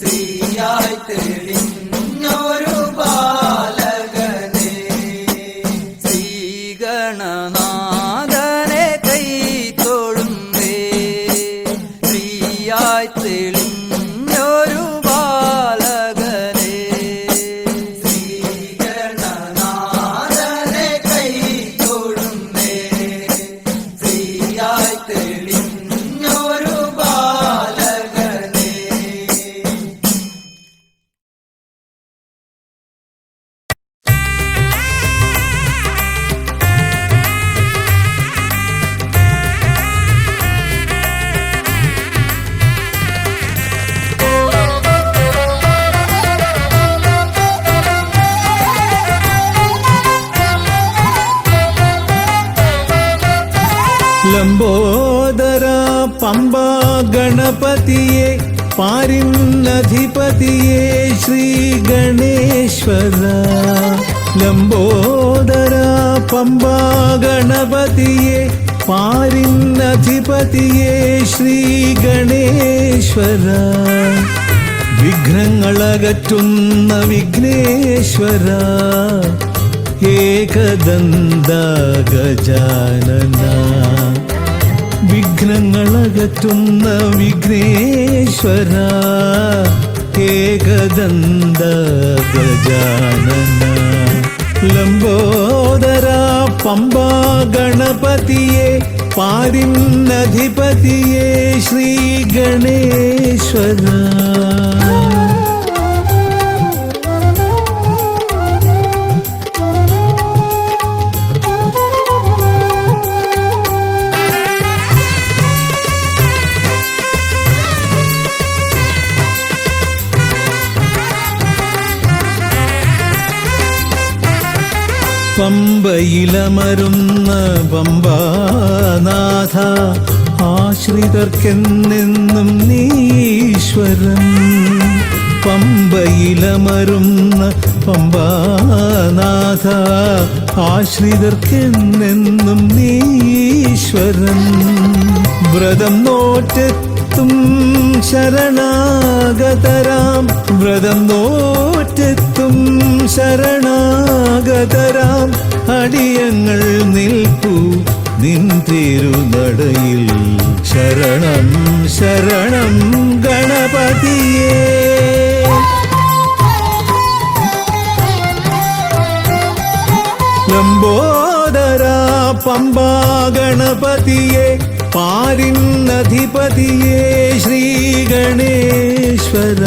ശ്രീയായി തെളിഞ്ഞൊരു ബാലകനെ. ശ്രീഗണനാഥനെ കൈ തൊഴുന്നേ, ശ്രീയായി തെളിഞ്ഞൊരു ബാലകനെ. ശ്രീഗണനാഥനെ കൈ തൊഴുന്നേ, ശ്രീയായി തെളിഞ്ഞൊരു ബാലകനെ. ലംബോദര പമ്പ ഗണപതിയെ പാരിന്നധിപതിയെ ശ്രീ ഗണേശ്വര. ലംബോദര പമ്പ ഗണപതിയെ പാരിന്നധിപതിയെ ശ്രീ ഗണേശ്വര. വിഘ്നങ്ങളകറ്റുന്ന വിഘ്നേശ്വര ഏകദന്ത ഗജാനന. വിഘ്നങ്ങളകറ്റുന്ന വിഘ്നേശ്വര ഏകദന്ത ഗജാനന. ലംബോദര പമ്പ ഗണപതിയെ പാരിന്നധിപതിയെ ശ്രീ ഗണേശ്വര. പമ്പയിലമരുന്ന പമ്പാനാഥ ആശ്രിതർക്കെന്നെന്നും നീശ്വരൻ. പമ്പയിലമരുന്ന പമ്പാനാഥ ആശ്രിതർക്കെന്നെന്നും നീശ്വരൻ. വ്രതം നോറ്റെത്തും ശരണാഗതരാം, വ്രതം നോറ്റെത്തും ശരണാഗതരാം അടിയങ്ങൾ നിൽപ്പൂ നിൻ തിരുനടയിൽ. ശരണം ശരണം ഗണപതിയേ. ലംബോദര പമ്പാ ഗണപതിയേ, പാരിന്നധിപതിയേ ശ്രീ ഗണേശ്വര.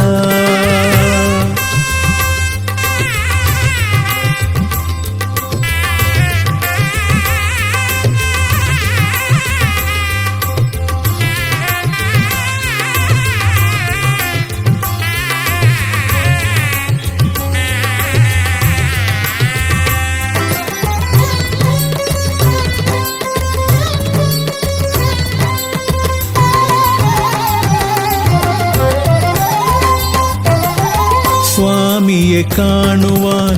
സ്വാമിയെ കാണുവാൻ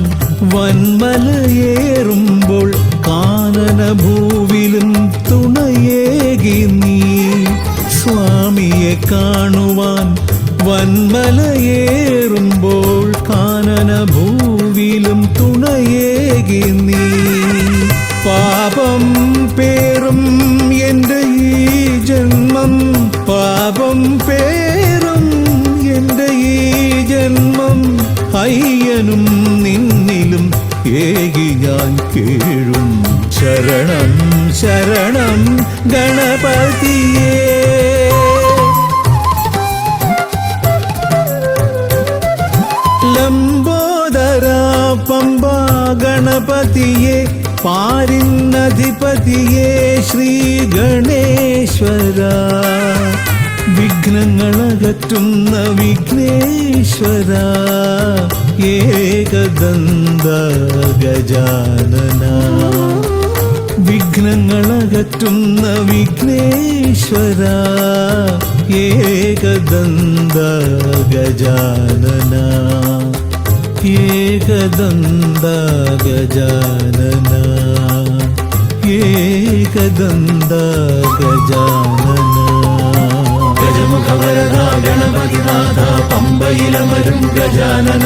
വന്മലയേറുമ്പോൾ കാനനഭൂവിലും തുണയേകി നീ. സ്വാമിയെ കാണുവാൻ വന്മലയേറുമ്പോൾ കാനനഭൂവിലും തുണയേകി നീ. പാപം പേറും എൻ്റെ ഈ ജന്മം, പാപം പേറും എൻ്റെ ഈ ജന്മം, അയ്യനും നിന്നിലും ഏകി ഞാൻ കേഴും. ശരണം ശരണം ഗണപതിയേ. ലംബോദര പമ്പാ ഗണപതിയേ, പാരിന്നധിപതിയേ ശ്രീ ഗണേശ്വര. വിഘ്നങ്ങളകറ്റുന്ന വിഘ്നേശ്വര, ഏകദന്ത ഗജാനന. വിഘ്നങ്ങളകറ്റുന്ന വിഘ്നേശ്വര, ഏകദന്ത ഗജാനന. ഏകദന്ത ഗജാനന, ഏകദന്ത ഗജാനന. ഗജമുഖവരദ ഗണപതിനാഥ പമ്പയിലമരും ഗജാനന.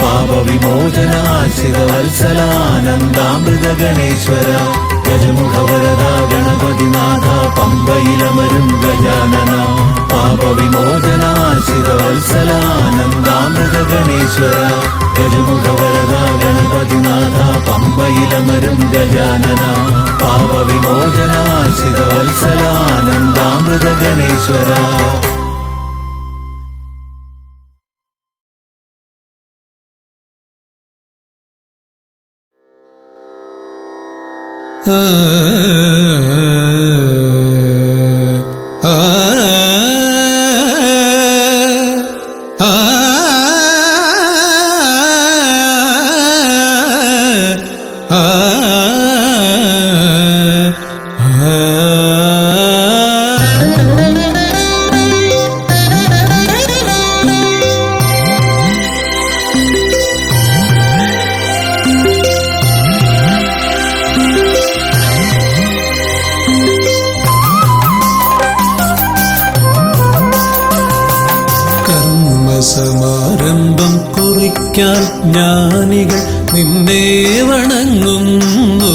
പാപവിമോചന ആശ്രിതവത്സലാനന്ദാമൃത ഗണേശ്വര. ഗജമുഖവരദ ഗണപതിനാഥ പമ്പയിലമരും ഗജാനന. പാപവിമോചന ആശ്രിതവത്സലാനന്ദാമൃത ഗണേശ്വര. ഗജമുഖവരദ ഗണപതിനാഥ പമ്പയിലമരും ഗജാനന. പാപവിമോചന ആശ്രിതവത്സലാനന്ദാമൃത ഗണേശ്വര. സമാരംഭം കുറിക്കാൻ ജ്ഞാനികൾ നിന്നെ വണങ്ങുന്നു.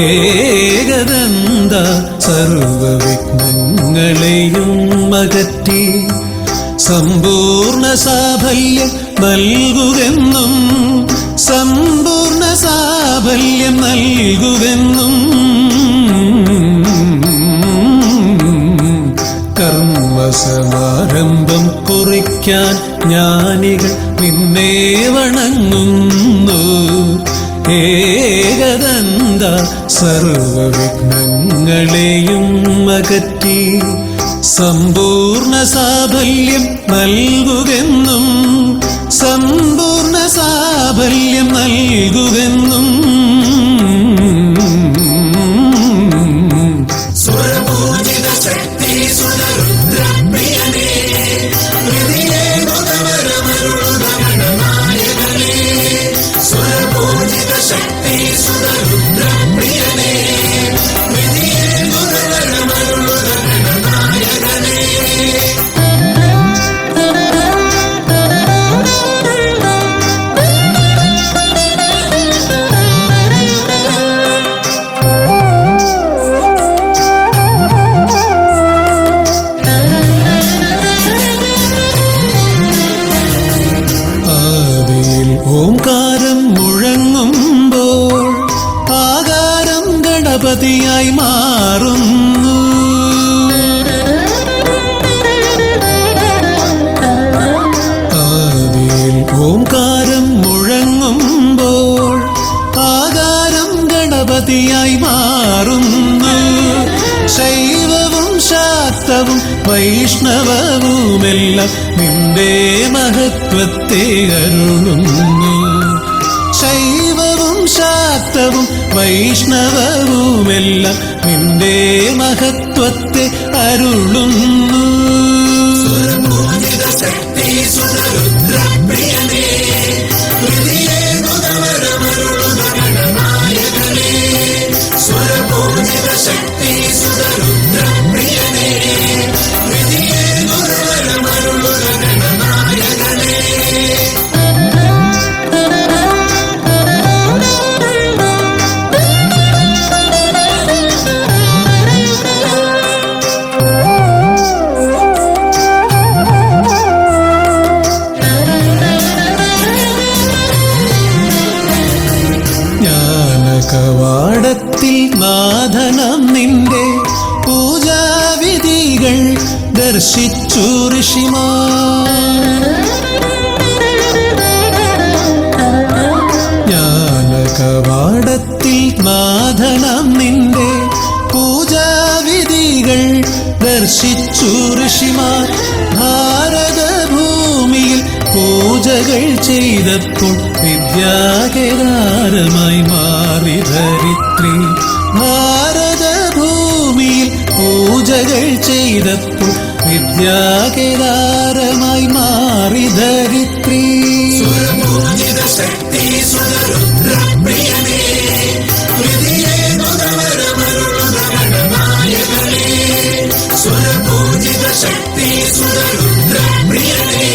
ഏകദന്ത സർവവിഘ്നങ്ങളെയും അകറ്റി സമ്പൂർണ്ണ സാഫല്യം നൽകുകെന്നും, സമ്പൂർണ്ണ സാഫല്യം നൽകുകെന്നും. കർമ്മസമാരംഭം കുറിക്കാൻ ജ്ഞാനികൾ നിന്നെ വണങ്ങുന്നു. ഏകദന്ത സർവവിഘ്നങ്ങളെയും അകറ്റി സമ്പൂർണ്ണ സാഫല്യം നൽകുകെന്നും, സമ്പൂർണ്ണ സാഫല്യം നൽകുകെന്നും. സ്വരപൂജിത ശക്തി സുരരുദ്രപ്രിയനേ, ഹൃദയേ മുതവരമരുളുക ഗണനായകനേ. സ്വരപൂജിത ശക്തി സുരരുദ്രപ്രിയനേ, ഹൃദയേ മുതവരമരുളുക ഗണനായകനേ. ആ ശാക്തവും വൈഷ്ണവവുമെല്ലാം നിന്റെ മഹത്വത്തെ അരുളുന്നു. ശൈവവും ശാക്തവും വൈഷ്ണവവുമെല്ലാം നിന്റെ മഹത്വത്തെ അരുളുന്നു. പൂജിത ശക്തി സുതരുദ്രപ്രിയനേ ഹൃദയേ നുതവരമരുളുക ഗണനായകനേ. സ്വരപൂജിത ശക്തി സുതരുദ്രപ്രിയനേ ഹൃദയേ നുതവരമരുളുക ഗണനായകനേ. കവാടത്തിൽ നാഥനം നിന്റെ പൂജാവിധികൾ ദർശിച്ചു ഋഷിമാർ. ജ്ഞാനകവാടത്തിൽ നാഥനം നിന്റെ പൂജാവിധികൾ ദർശിച്ചു ഋഷിമാർ. ഭാരതഭൂമിയിൽ പൂജകൾ ചെയ്തപ്പോൾ വിദ്യാകേദാരമായി മാറി ധരിത്രി. ഭാരതഭൂമിയിൽ പൂജകൾ ചെയ്തപ്പോൾ വിദ്യാകേദാരമായി മാറി ധരിത്രി. പൂജിത ശക്തി സുതരുദ്രപ്രിയനേ ഹൃദയേ നുതവരമരുളുക ഗണനായകനേ. സ്വരപൂജിത ശക്തി സുതരുദ്രപ്രിയനേ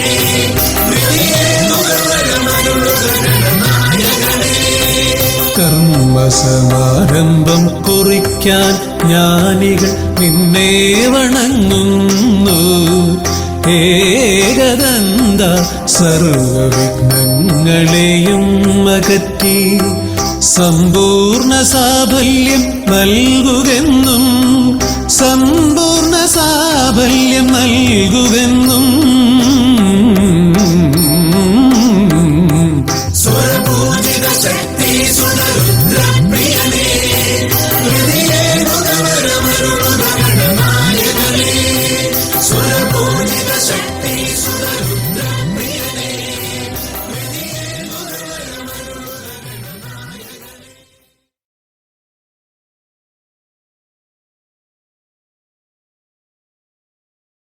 ഹൃദയേ നുതവരമരുളുക ഗണനായകനേ. കർമ്മസമാരംഭം കുറിക്കാൻ ജ്ഞാനികൾ നിന്നെ വണങ്ങുന്നു. ഏകദന്ത സർവവിഘ്നങ്ങളെയും അകറ്റി സമ്പൂർണ്ണ സാഫല്യം നൽകുകെന്നും സമ്പൂർണ്ണ